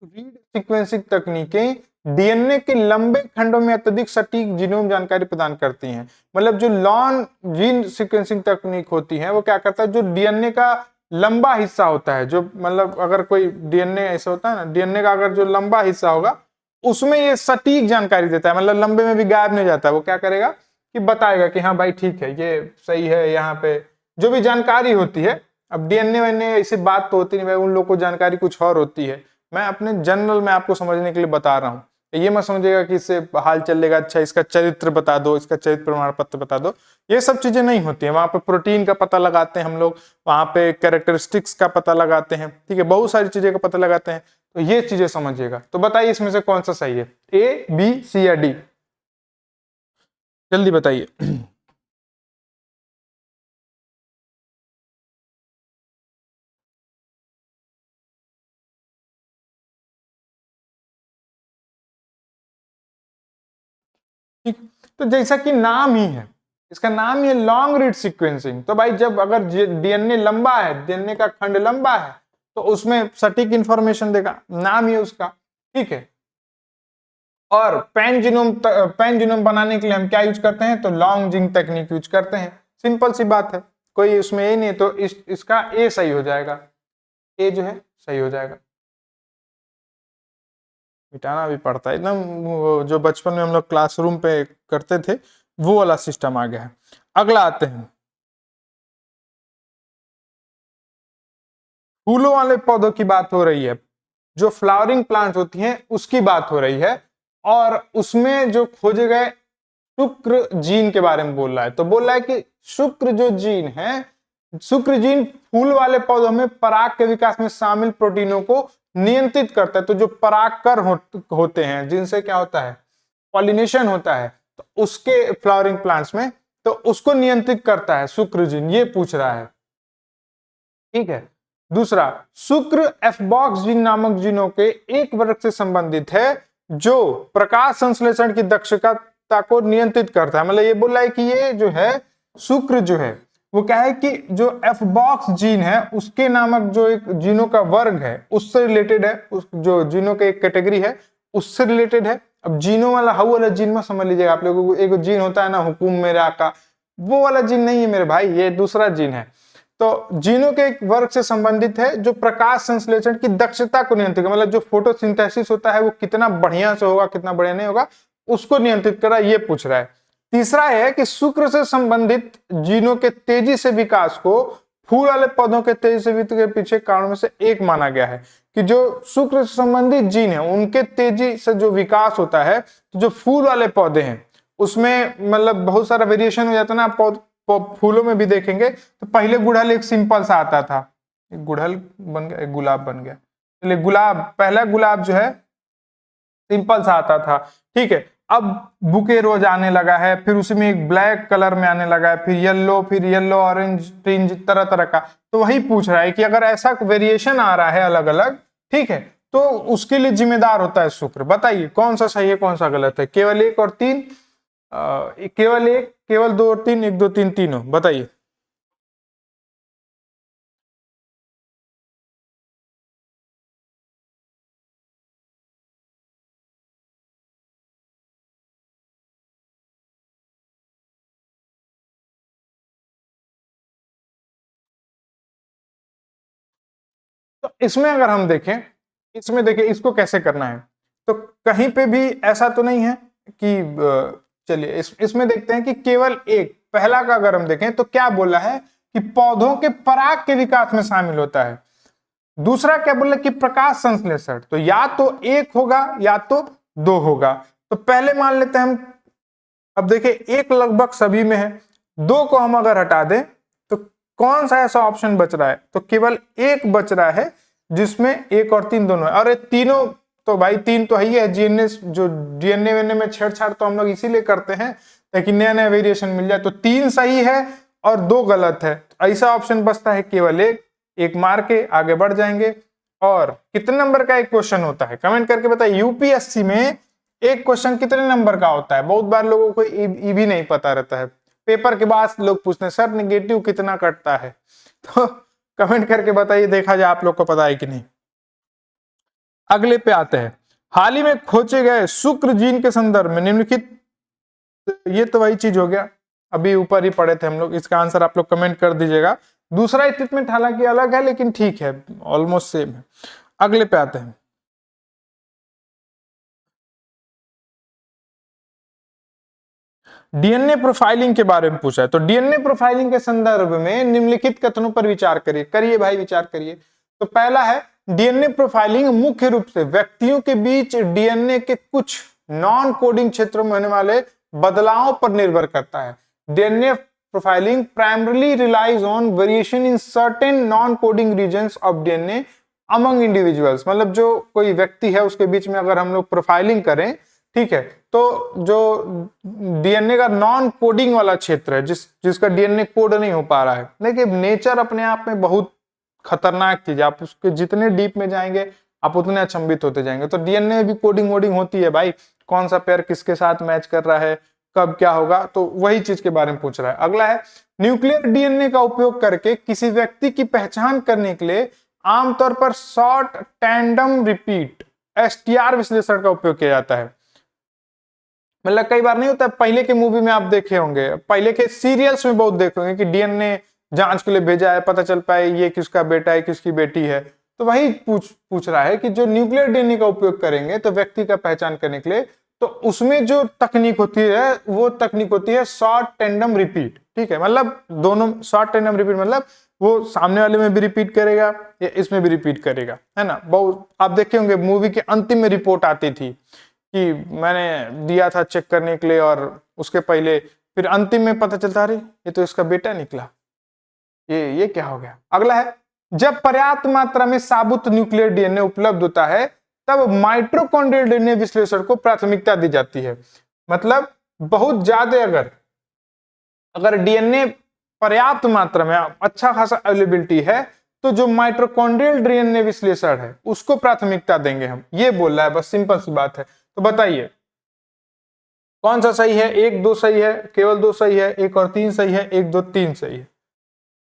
रीड सीक्वेंसिंग तकनीकें डीएनए के लंबे खंडों में अत्यधिक सटीक जीनोम जानकारी प्रदान करती हैं। मतलब जो लॉन्ग जीन सीक्वेंसिंग तकनीक होती है वो क्या करता है, जो डीएनए का लंबा हिस्सा होता है, जो मतलब अगर कोई डीएनए ऐसा होता है ना, डीएनए का अगर जो लंबा हिस्सा होगा उसमें ये सटीक जानकारी देता है, मतलब लंबे में भी गायब नहीं जाता। वो क्या करेगा कि बताएगा कि हाँ भाई ठीक है, ये सही है, यहाँ पे जो भी जानकारी होती है। अब डीएनए वनए ऐसी बात तो होती नहीं भाई, उन लोग को जानकारी कुछ और होती है। मैं अपने जनरल में आपको समझने के लिए बता रहा हूँ। ये मत समझिएगा कि इससे हाल चलेगा, अच्छा इसका चरित्र बता दो, इसका चरित्र प्रमाण पत्र बता दो, ये सब चीजें नहीं होती है। वहां पे प्रोटीन का पता लगाते हैं हम लोग, वहां पे कैरेक्टरिस्टिक्स का पता लगाते हैं, ठीक है, बहुत सारी चीजें का पता लगाते हैं। तो ये चीजें समझिएगा। तो बताइए इसमें से कौन सा सही है, ए बी सी या डी? जल्दी बताइए। ठीक, तो जैसा कि नाम ही है, इसका नाम ही है लॉन्ग रीड सीक्वेंसिंग। तो भाई जब अगर डीएनए लंबा है, डीएनए का खंड लंबा है, तो उसमें सटीक इंफॉर्मेशन देगा, नाम ही उसका। ठीक है, और पैन जीनोम बनाने के लिए हम क्या यूज करते हैं, तो लॉन्ग जिंक टेक्निक यूज करते हैं। सिंपल सी बात है, कोई उसमें ये नहीं है। तो इसका ए सही हो जाएगा, ए जो है सही हो जाएगा। मिटाना भी पड़ता है एकदम, जो बचपन में हम लोग क्लासरूम पे करते थे वो वाला सिस्टम आ गया है। अगला आते हैं, फूलों वाले पौधों की बात हो रही है, जो फ्लावरिंग प्लांट होती हैं उसकी बात हो रही है। और उसमें जो खोजे गए शुक्र जीन के बारे में बोल रहा है। तो बोल रहा है कि शुक्र जो जीन है, शुक्र जीन फूल वाले पौधों में पराग के विकास में शामिल प्रोटीनों को नियंत्रित करता है। तो जो परागकर होते हैं, जिनसे क्या होता है, पॉलिनेशन होता है, तो उसके फ्लावरिंग प्लांट्स में, तो उसको नियंत्रित करता है शुक्र जीन, ये पूछ रहा है। ठीक है, दूसरा, शुक्र एफबॉक्स जीन नामक जीनों के एक वर्ग से संबंधित है जो प्रकाश संश्लेषण की दक्षता को नियंत्रित करता है। मतलब ये बोल रहा है कि ये जो है शुक्र जो है वो क्या है कि जो एफबॉक्स जीन है उसके नामक जो एक जीनों का वर्ग है उससे रिलेटेड है, उस जो जीनों के एक कैटेगरी है उससे रिलेटेड है। अब जीनों वाला हाउ वाला जीन में समझ लीजिएगा आप लोगों को, एक जीन होता है ना हुकुम मेरे आका, वो वाला जीन नहीं है मेरे भाई, ये दूसरा जीन है। तो जीनों के एक वर्ग से संबंधित है जो प्रकाश संश्लेषण की दक्षता को नियंत्रित, मतलब जो फोटोसिंथेसिस होता है वो कितना बढ़िया से होगा, कितना बढ़िया नहीं होगा, उसको नियंत्रित कर रहा है, ये पूछ रहा है। तीसरा है कि शुक्र से संबंधित जीनों के तेजी से विकास को फूल वाले पौधों के तेजी से विकास के पीछे कारणों में से एक माना गया है। कि जो शुक्र से संबंधित जीन है उनके तेजी से जो विकास होता है, तो जो फूल वाले पौधे हैं उसमें मतलब बहुत सारा वेरिएशन हो जाता है ना। फूलों में भी देखेंगे तो पहले गुड़हल एक सिंपल सा आता था, एक गुड़हल बन गया, एक गुलाब बन गया। चलिए गुलाब, पहला गुलाब जो है सिंपल सा आता था, ठीक है। अब बुके रोज आने लगा है, फिर उसमें एक ब्लैक कलर में आने लगा है, फिर येलो ऑरेंज टिंज तरह तरह का। तो वही पूछ रहा है कि अगर ऐसा वेरिएशन आ रहा है अलग अलग, ठीक है, तो उसके लिए जिम्मेदार होता है शुक्र। बताइए कौन सा सही है कौन सा गलत है, केवल एक और तीन, केवल एक, केवल दो और तीन, एक दो तीन तीनों, बताइए। तो इसमें अगर हम देखें, इसमें देखिए इसको कैसे करना है, तो कहीं पे भी ऐसा तो नहीं है कि चलिए इसमें देखते हैं कि केवल एक, पहला का अगर हम देखें तो क्या बोला है कि पौधों के पराग के विकास में शामिल होता है। दूसरा क्या बोला कि प्रकाश संश्लेषण, तो या तो एक होगा या तो दो होगा। तो पहले मान लेते हैं हम, अब देखिए एक लगभग सभी में है, दो को हम अगर हटा दें तो कौन सा ऐसा ऑप्शन बच रहा है, तो केवल एक बच रहा है जिसमें एक और तीन दोनों है। और ये तीनों तो भाई तीन तो है ही है, जीएनए जो डीएनए वेने में छेड़छाड़ तो हम लोग इसीलिए करते हैं ताकि नया नया वेरिएशन मिल जाए। तो तीन सही है और दो गलत है, तो ऐसा ऑप्शन बचता है केवल एक। एक मार के आगे बढ़ जाएंगे। और कितने नंबर का एक क्वेश्चन होता है कमेंट करके बताइए, यूपीएससी में एक क्वेश्चन कितने नंबर का होता है? बहुत बार लोगों को ये भी नहीं पता रहता है, पेपर के बाद लोग पूछते हैं सर निगेटिव कितना कटता है। तो कमेंट करके बताइए, देखा जाए आप लोग को पता है कि नहीं। अगले पे आते हैं, हाल ही में खोजे गए शुक्र जीन के संदर्भ में निम्नलिखित, ये तो वही चीज हो गया, अभी ऊपर ही पढ़े थे हम लोग। इसका आंसर आप लोग कमेंट कर दीजिएगा। दूसरा स्टेटमेंट हालांकि अलग है लेकिन ठीक है, ऑलमोस्ट सेम है। अगले पे आते हैं, डीएनए प्रोफाइलिंग के बारे में पूछा है, तो डीएनए प्रोफाइलिंग के संदर्भ में निम्नलिखित कथनों पर विचार करिए। करिए भाई, विचार करिए। तो पहला है, डीएनए प्रोफाइलिंग मुख्य रूप से व्यक्तियों के बीच डीएनए के कुछ नॉन कोडिंग क्षेत्रों में होने वाले बदलावों पर निर्भर करता है। DNA profiling primarily relies on variation in certain non coding regions of DNA among individuals. मतलब जो कोई व्यक्ति है उसके बीच में अगर हम लोग प्रोफाइलिंग करें, ठीक है, तो जो डीएनए का नॉन कोडिंग वाला क्षेत्र है, जिसका डीएनए कोड नहीं हो पा रहा है, लेकिन नेचर अपने आप में बहुत खतरनाक चीज है। आप उसके जितने डीप में जाएंगे आप उतने अचंभित होते जाएंगे। तो डीएनए में भी कोडिंग वोडिंग होती है भाई, कौन सा पेयर किसके साथ मैच कर रहा है, कब क्या होगा, तो वही चीज के बारे में पूछ रहा है। अगला है, न्यूक्लियर डीएनए का उपयोग करके किसी व्यक्ति की पहचान करने के लिए आमतौर पर शॉर्ट टैंडम रिपीट एसटीआर विश्लेषण का उपयोग किया जाता है। मतलब कई बार नहीं होता, पहले के मूवी में आप देखे होंगे, पहले के सीरियल्स में बहुत देखे होंगे कि डीएनए जांच के लिए भेजा है, पता चल पाए ये किसका बेटा है किसकी बेटी है। तो वही पूछ रहा है कि जो न्यूक्लियर डीएनए का उपयोग करेंगे तो व्यक्ति का पहचान करने के लिए, तो उसमें जो तकनीक होती है वो तकनीक होती है शॉर्ट टैंडम रिपीट। ठीक है, मतलब दोनों शॉर्ट टैंडम रिपीट, मतलब वो सामने वाले में भी रिपीट करेगा या इसमें भी रिपीट करेगा, है ना। बहुत आप देखे होंगे मूवी के अंतिम में रिपोर्ट आती थी कि मैंने दिया था चेक करने के लिए, और उसके पहले फिर अंतिम में पता चलता अरे ये तो इसका बेटा निकला, ये क्या हो गया। अगला है, जब पर्याप्त मात्रा में साबुत न्यूक्लियर डीएनए उपलब्ध होता है तब माइटोकॉन्ड्रियल डीएनए विश्लेषण को प्राथमिकता दी जाती है। मतलब बहुत ज्यादा अगर डीएनए पर्याप्त मात्रा में अच्छा खासा अवेलेबिलिटी है तो जो माइटोकॉन्ड्रियल डीएनए विश्लेषण है उसको प्राथमिकता देंगे हम, ये बोल रहा है, बस सिंपल सी बात है। तो बताइए कौन सा सही है? 1 2 सही है, केवल 2 सही है, 1 और 3 सही है, 1 2 3 सही है।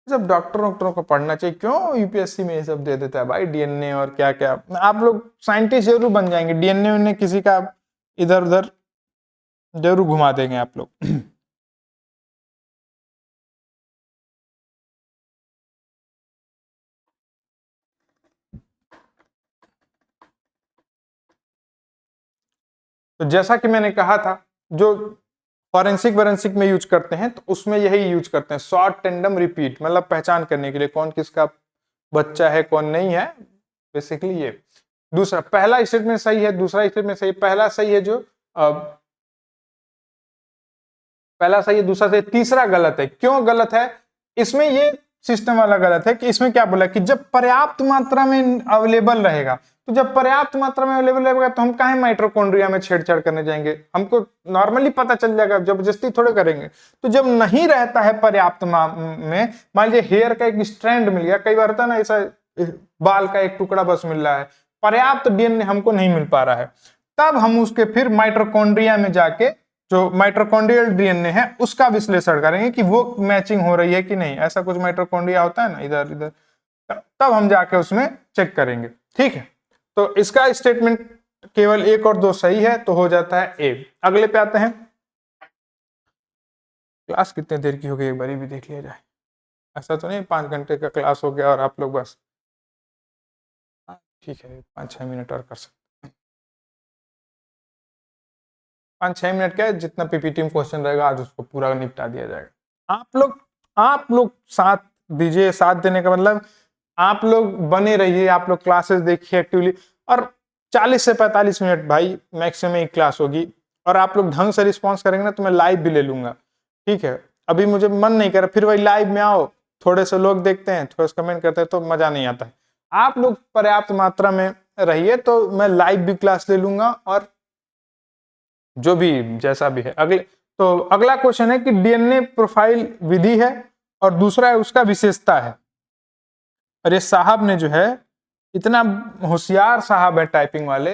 सब डॉक्टरों को पढ़ना चाहिए, क्यों यूपीएससी में ये सब दे देता है भाई, डीएनए और क्या क्या। आप लोग साइंटिस्ट जरूर बन जाएंगे, डीएनए ने किसी का इधर उधर जरूर घुमा देंगे आप लोग। तो जैसा कि मैंने कहा था, जो फॉरेंसिक में यूज करते हैं तो उसमें यही यूज करते हैं, शॉर्ट टैंडम रिपीट, मतलब पहचान करने के लिए कौन किसका बच्चा है कौन नहीं है, बेसिकली ये। दूसरा, पहला स्टेटमेंट सही है, दूसरा स्टेटमेंट सही, पहला सही है जो पहला सही है, दूसरा सही, तीसरा गलत है। क्यों गलत है? इसमें ये सिस्टम वाला गलत है कि इसमें क्या बोला कि जब पर्याप्त मात्रा में अवेलेबल रहेगा, तो जब पर्याप्त मात्रा में अवेलेबल रहेगा तो हम काहे माइटोकॉन्ड्रिया में छेड़छाड़ करने जाएंगे, हमको नॉर्मली पता चल जाएगा, जबरदस्ती थोड़े करेंगे। तो जब नहीं रहता है पर्याप्त में, मान लीजिए हेयर का एक स्ट्रैंड मिल गया, कई बार होता है ना ऐसा, बाल का एक टुकड़ा बस मिल रहा है, पर्याप्त डीएनए हमको नहीं मिल पा रहा है, तब हम उसके फिर माइटोकॉन्ड्रिया में जाके जो माइटोकॉन्ड्रियल डीएनए है उसका विश्लेषण करेंगे कि वो मैचिंग हो रही है कि नहीं। ऐसा कुछ माइटोकॉन्ड्रिया होता है ना इधर इधर, तब हम जाके उसमें चेक करेंगे। ठीक है, तो इसका स्टेटमेंट केवल 1 और 2 सही है, तो हो जाता है ए। अगले पे आते हैं। क्लास कितने देर की हो गई एक बार भी देख लिया जाए, ऐसा तो नहीं 5 घंटे का क्लास हो गया और आप लोग बस, ठीक है 5-6 मिनट और कर सकते, 5-6 मिनट क्या है, जितना पीपीटी में क्वेश्चन रहेगा आज उसको पूरा निपटा दिया जाएगा। आप लोग साथ दीजिए, साथ देने का मतलब आप लोग बने रहिए, आप लोग क्लासेस देखिए एक्टिवली, और 40 से 45 मिनट भाई मैक्सिमम एक क्लास होगी, और आप लोग ढंग से रिस्पॉन्स करेंगे ना तो मैं लाइव भी ले लूंगा। ठीक है, अभी मुझे मन नहीं कर रहा, फिर वही लाइव में आओ, थोड़े से लोग देखते हैं, थोड़ा सा कमेंट करते हैं तो मजा नहीं आता है। आप लोग पर्याप्त मात्रा में रहिए तो मैं लाइव भी क्लास ले लूंगा, और जो भी जैसा भी है। अगला क्वेश्चन है कि डीएनए प्रोफाइल विधि है और दूसरा है उसका विशेषता है। और ये साहब ने जो है, इतना होशियार साहब है टाइपिंग वाले,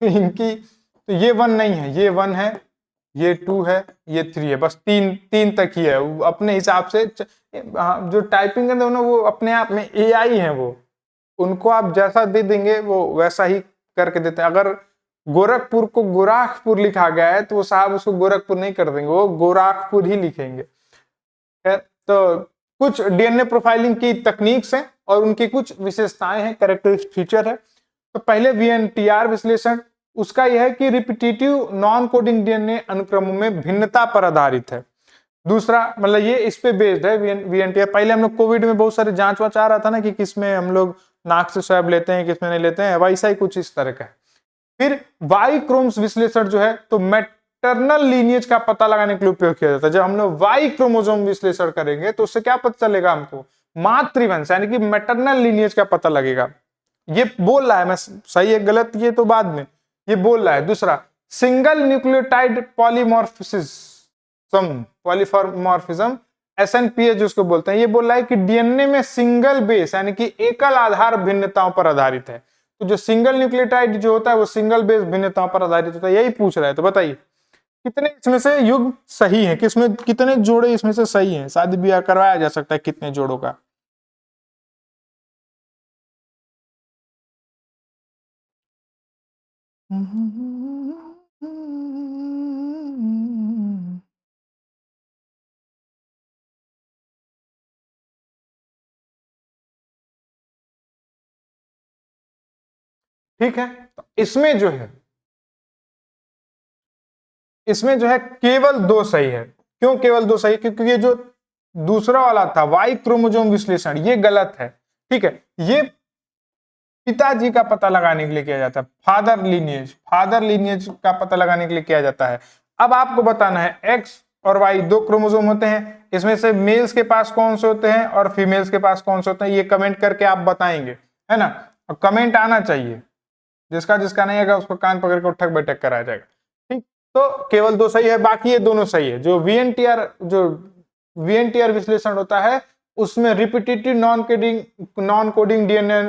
इनकी तो ये 1 नहीं है, ये 1 है, ये 2 है, ये 3 है, बस तीन तक ही है। अपने हिसाब से जो टाइपिंग करते हैं ना वो अपने आप में एआई है, वो उनको आप जैसा दे देंगे वो वैसा ही करके देते हैं। अगर गोरखपुर को गोरखपुर लिखा गया है तो वो साहब उसको गोरखपुर नहीं कर देंगे, वो गोरखपुर ही लिखेंगे। तो कुछ डीएनए प्रोफाइलिंग की तकनीक्स हैं और उनकी कुछ विशेषताएं हैं, कैरेक्टरिस्टिक फीचर है। तो पहले वीएनटीआर विश्लेषण, उसका यह है कि रिपीटेटिव नॉन कोडिंग डीएनए अनुक्रमों में भिन्नता पर आधारित है। दूसरा मतलब ये इस पे बेस्ड है वीएनटीआर। पहले हम लोग कोविड में बहुत सारे जांच वाच आ रहा था ना कि किसमें हम लोग नाक से स्वैब लेते हैं किसमें नहीं लेते हैं, वैसा ही कुछ इस तरह का है। फिर वाई क्रोम्स विश्लेषण जो है तो मैटरनल लीनिएज का पता लगाने के लिए उपयोग किया जाता है। जब हम लोग वाई क्रोमोसोम विश्लेषण करेंगे तो उससे क्या पता चलेगा हमको, मातृवंश यानी कि मैटरनल लीनिएज का पता लगेगा। ये बोल रहा है, मैं सही है गलत ये तो बाद में, ये बोल रहा है। दूसरा सिंगल न्यूक्लियोटाइड पॉलीमॉर्फिज्म एसएनपीए जिसको बोलते हैं, ये बोल रहा है कि डीएनए में सिंगल बेस यानी कि एकल आधार भिन्नताओं पर आधारित है। तो जो सिंगल न्यूक्लियोटाइड जो होता है वो सिंगल बेस भिन्नताओं पर आधारित होता है, यही पूछ रहा है। तो बताइए कितने इसमें से युग्म सही है, किसमें कितने जोड़े इसमें से सही हैं, शादी ब्याह करवाया जा सकता है कितने जोड़ों का। ठीक है, तो इसमें जो है केवल 2 सही है। क्यों केवल 2 सही, क्योंकि ये जो दूसरा वाला था वाई क्रोमोसोम विश्लेषण ये गलत है। ठीक है, ये पिताजी का पता लगाने के लिए किया जाता है, फादर लीनिएज का पता लगाने के लिए किया जाता है। अब आपको बताना है एक्स और वाई 2 क्रोमोसोम होते हैं, इसमें से मेल्स के पास कौन से होते हैं और फीमेल्स के पास कौन से होते हैं, ये कमेंट करके आप बताएंगे, है ना। और कमेंट आना चाहिए, जिसका जिसका नहीं आएगा उसको कान पकड़ के उठक बैठक कराया जाएगा। ठीक, तो केवल 2 सही है, बाकी ये दोनों सही है। जो वीएनटीआर विश्लेषण होता है उसमें रिपीटेटिव नॉन कोडिंग डीएनए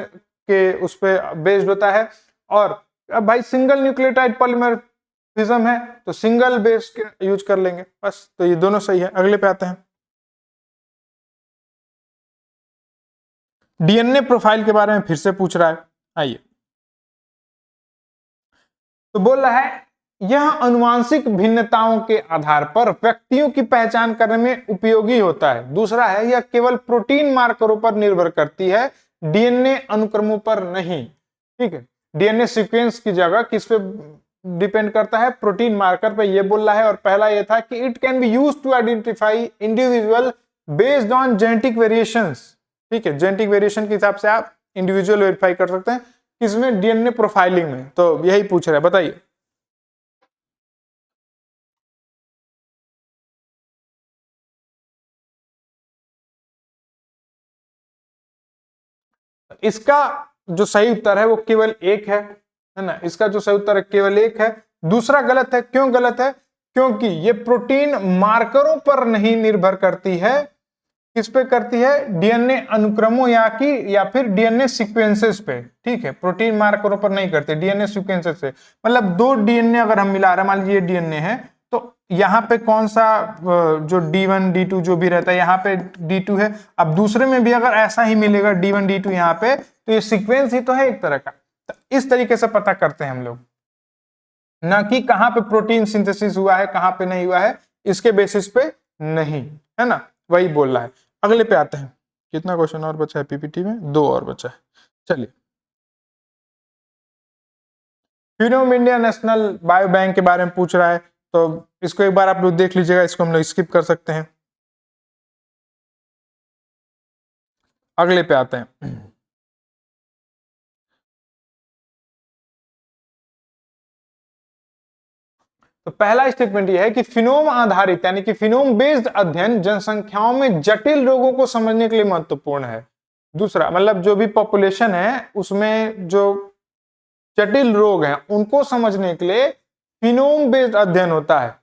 के उस पर बेस्ड होता है। और अब भाई सिंगल न्यूक्लियोटाइड पॉलीमॉर्फिज्म है तो सिंगल बेस यूज कर लेंगे बस। तो ये दोनों सही है। अगले पे आते हैं, डीएनए प्रोफाइल के बारे में फिर से पूछ रहा है। आइए, तो बोल रहा है यह आनुवांशिक भिन्नताओं के आधार पर व्यक्तियों की पहचान करने में उपयोगी होता है। दूसरा है यह केवल प्रोटीन मार्करों पर निर्भर करती है, डीएनए अनुक्रमों पर नहीं। ठीक है, डीएनए सीक्वेंस की जगह किस पे डिपेंड करता है, प्रोटीन मार्कर पे, ये बोल रहा है। और पहला ये था कि it can be used to identify individual based on genetic variations. ठीक है, जेनेटिक वेरिएशन के हिसाब से आप इंडिविजुअल वेरीफाई कर सकते हैं किसमें, डीएनए प्रोफाइलिंग में। तो यही पूछ रहा है, बताइए। इसका जो सही उत्तर है वो केवल एक है ना। इसका जो सही उत्तर है केवल एक है, दूसरा गलत है। क्यों गलत है, क्योंकि ये प्रोटीन मार्करों पर नहीं निर्भर करती है, किस पे करती है, डीएनए अनुक्रमों या फिर डीएनए सीक्वेंसेस पे। ठीक है, प्रोटीन मार्करों पर नहीं करते, डीएनए सीक्वेंसेस से। मतलब 2 डीएनए अगर हम मिला रहे हैं, मान लीजिए डीएनए है तो यहाँ पे कौन सा जो D1 D2 जो भी रहता है यहाँ पे D2 है। अब दूसरे में भी अगर ऐसा ही मिलेगा D1 D2 यहाँ पे, तो ये सीक्वेंस ही तो है एक तरह का। तो इस तरीके से पता करते हैं हम लोग, ना कि कहां पे प्रोटीन सिंथेसिस हुआ है कहां पे नहीं हुआ है, इसके बेसिस पे नहीं, है ना। वही बोल रहा है। अगले पे आते हैं, कितना क्वेश्चन और बचा है पीपीटी में, 2 और बचा है। चलिए, फ्यूनोम इंडिया नेशनल बायो बैंक के बारे में पूछ रहा है, तो इसको एक बार आप लोग देख लीजिएगा, इसको हम लोग स्किप कर सकते हैं। अगले पे आते हैं, तो पहला स्टेटमेंट यह है कि फिनोम आधारित यानी कि फिनोम बेस्ड अध्ययन जनसंख्याओं में जटिल रोगों को समझने के लिए महत्वपूर्ण है। दूसरा मतलब जो भी पॉपुलेशन है उसमें जो जटिल रोग हैं उनको समझने के लिए फिनोम बेस्ड अध्ययन होता है।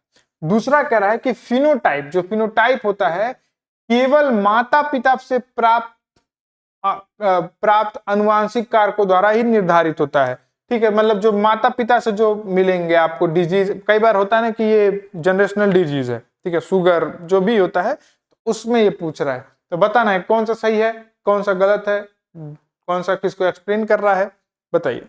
दूसरा कह रहा है कि फिनोटाइप, जो फिनोटाइप होता है केवल माता पिता से प्राप्त अनुवांशिक कारकों द्वारा ही निर्धारित होता है। ठीक है, मतलब जो माता पिता से जो मिलेंगे आपको डिजीज, कई बार होता है ना कि ये जनरेशनल डिजीज है, ठीक है, शुगर जो भी होता है, तो उसमें ये पूछ रहा है। तो बताना है कौन सा सही है कौन सा गलत है, कौन सा किसको एक्सप्लेन कर रहा है, बताइए।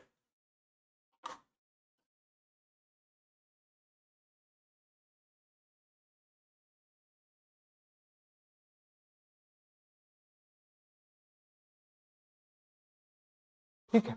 ठीक है,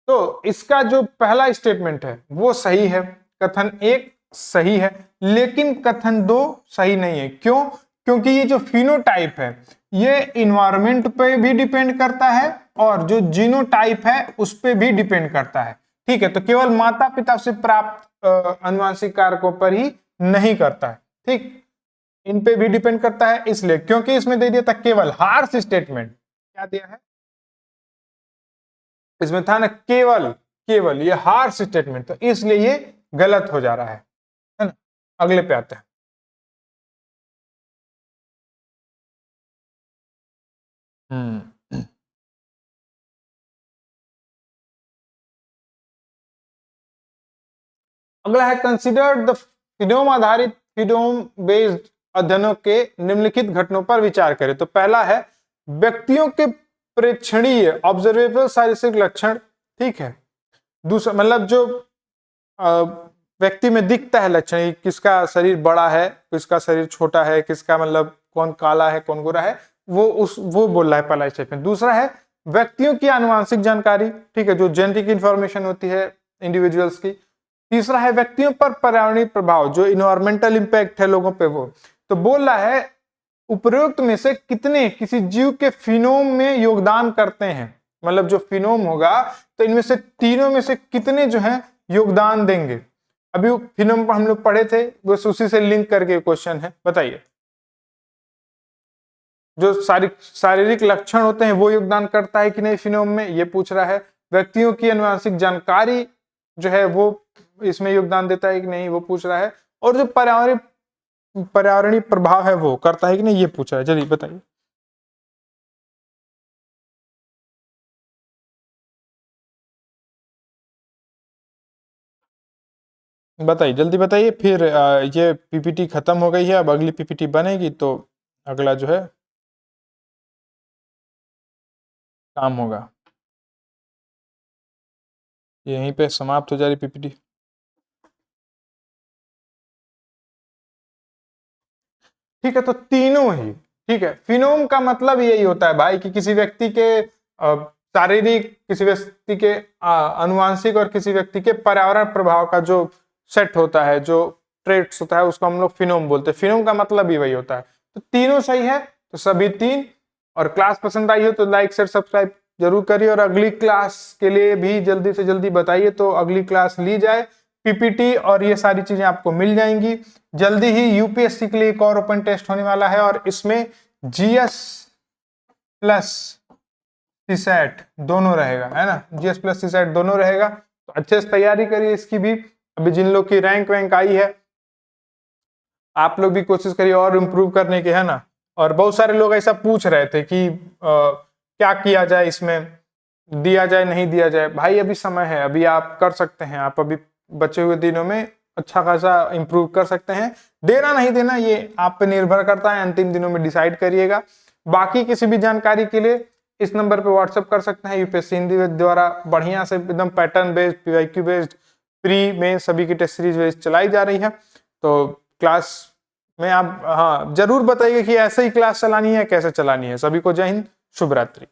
तो इसका जो पहला स्टेटमेंट है वो सही है, कथन 1 सही है, लेकिन कथन 2 सही नहीं है। क्यों? क्योंकि ये जो फिनोटाइप है ये इन्वायरमेंट पे भी डिपेंड करता है और जो जीनोटाइप है उस पे भी डिपेंड करता है। ठीक है, तो केवल माता पिता से प्राप्त आनुवंशिक कारकों पर ही नहीं करता है। ठीक, इन पे भी डिपेंड करता है, इसलिए क्योंकि इसमें दे दिया था केवल हार्श स्टेटमेंट। क्या दिया है इसमें? था ना केवल, केवल ये हार्श स्टेटमेंट, तो इसलिए ये गलत हो जा रहा है ना। अगले पे आते हैं। अगला है कंसिडर द फिनोम आधारित फिनोम बेस्ड अध्ययनों के निम्नलिखित घटनों पर विचार करें। तो पहला है व्यक्तियों के प्रेक्षणीय ऑब्जर्वेबल शारीरिक लक्षण। ठीक है, दूसरा मतलब जो व्यक्ति में दिखता है लक्षण, किसका शरीर बड़ा है, किसका शरीर छोटा है, किसका मतलब कौन काला है कौन गोरा है, वो बोल रहा है पहला स्टेटमेंट। दूसरा है व्यक्तियों की आनुवांशिक जानकारी, ठीक है, जो जेनेटिक इंफॉर्मेशन होती है इंडिविजुअल्स की। तीसरा है व्यक्तियों पर पर्यावरणीय प्रभाव, जो इन्वायरमेंटल इंपैक्ट है लोगों पे वो। तो बोल रहा है उपरोक्त में से कितने किसी जीव के फिनोम में योगदान करते हैं, मतलब जो फिनोम होगा तो इनमें से तीनों में से कितने जो है योगदान देंगे। अभी फिनोम पर हम लोग पढ़े थे, बस उसी से लिंक करके क्वेश्चन है, बताइए। जो शारीरिक लक्षण होते हैं वो योगदान करता है कि नहीं फिनोम में, ये पूछ रहा है। व्यक्तियों की आनुवंशिक जानकारी जो है वो इसमें योगदान देता है कि नहीं, वो पूछ रहा है। और जो पर्यावरणीय प्रभाव है वो करता है कि नहीं, ये पूछ रहा है। चलिए बताइए। बताइए, जल्दी बताइए, फिर ये पीपीटी खत्म हो गई है, अब अगली पीपीटी बनेगी तो अगला जो है काम होगा। यहीं पे समाप्त हो जा रही पीपीटी। ठीक है, तो तीनों ही ठीक है। फिनोम का मतलब यही होता है भाई कि किसी व्यक्ति के शारीरिक, किसी व्यक्ति के अनुवांशिक और किसी व्यक्ति के पर्यावरण प्रभाव का जो सेट होता है, जो ट्रेट्स होता है, उसको हम लोग फिनोम बोलते हैं। फिनोम का मतलब ही वही होता है। तो तीनों सही है, तो सभी तीन। और क्लास पसंद आई हो तो लाइक शेयर सब्सक्राइब जरूर करिए, और अगली क्लास के लिए भी जल्दी से जल्दी बताइए तो अगली क्लास ली जाए। पीपीटी और ये सारी चीजें आपको मिल जाएंगी। जल्दी ही यूपीएससी के लिए एक और ओपन टेस्ट होने वाला है, और इसमें जीएस प्लस सीसैट दोनों रहेगा, है ना। जीएस प्लस सीसैट दोनों रहेगा, तो अच्छे से तैयारी करिए इसकी भी। अभी जिन लोग की रैंक वैंक आई है, आप लोग भी कोशिश करिए और इम्प्रूव करने के, है ना। और बहुत सारे लोग ऐसा पूछ रहे थे कि क्या किया जाए, इसमें दिया जाए नहीं दिया जाए। भाई अभी समय है, अभी आप कर सकते हैं, आप अभी बचे हुए दिनों में अच्छा खासा इम्प्रूव कर सकते हैं। देना नहीं देना ये आप पे निर्भर करता है, अंतिम दिनों में डिसाइड करिएगा। बाकी किसी भी जानकारी के लिए इस नंबर पे व्हाट्सएप कर सकते हैं। यूपीएससी हिंदी द्वारा बढ़िया से एकदम pattern based, PYQ based, pre में सभी की टेस्ट सीरीज चलाई जा रही है। तो क्लास में आप हाँ जरूर बताइए कि ऐसे ही क्लास चलानी है, कैसे चलानी है। सभी को जय हिंद, शुभ रात्रि।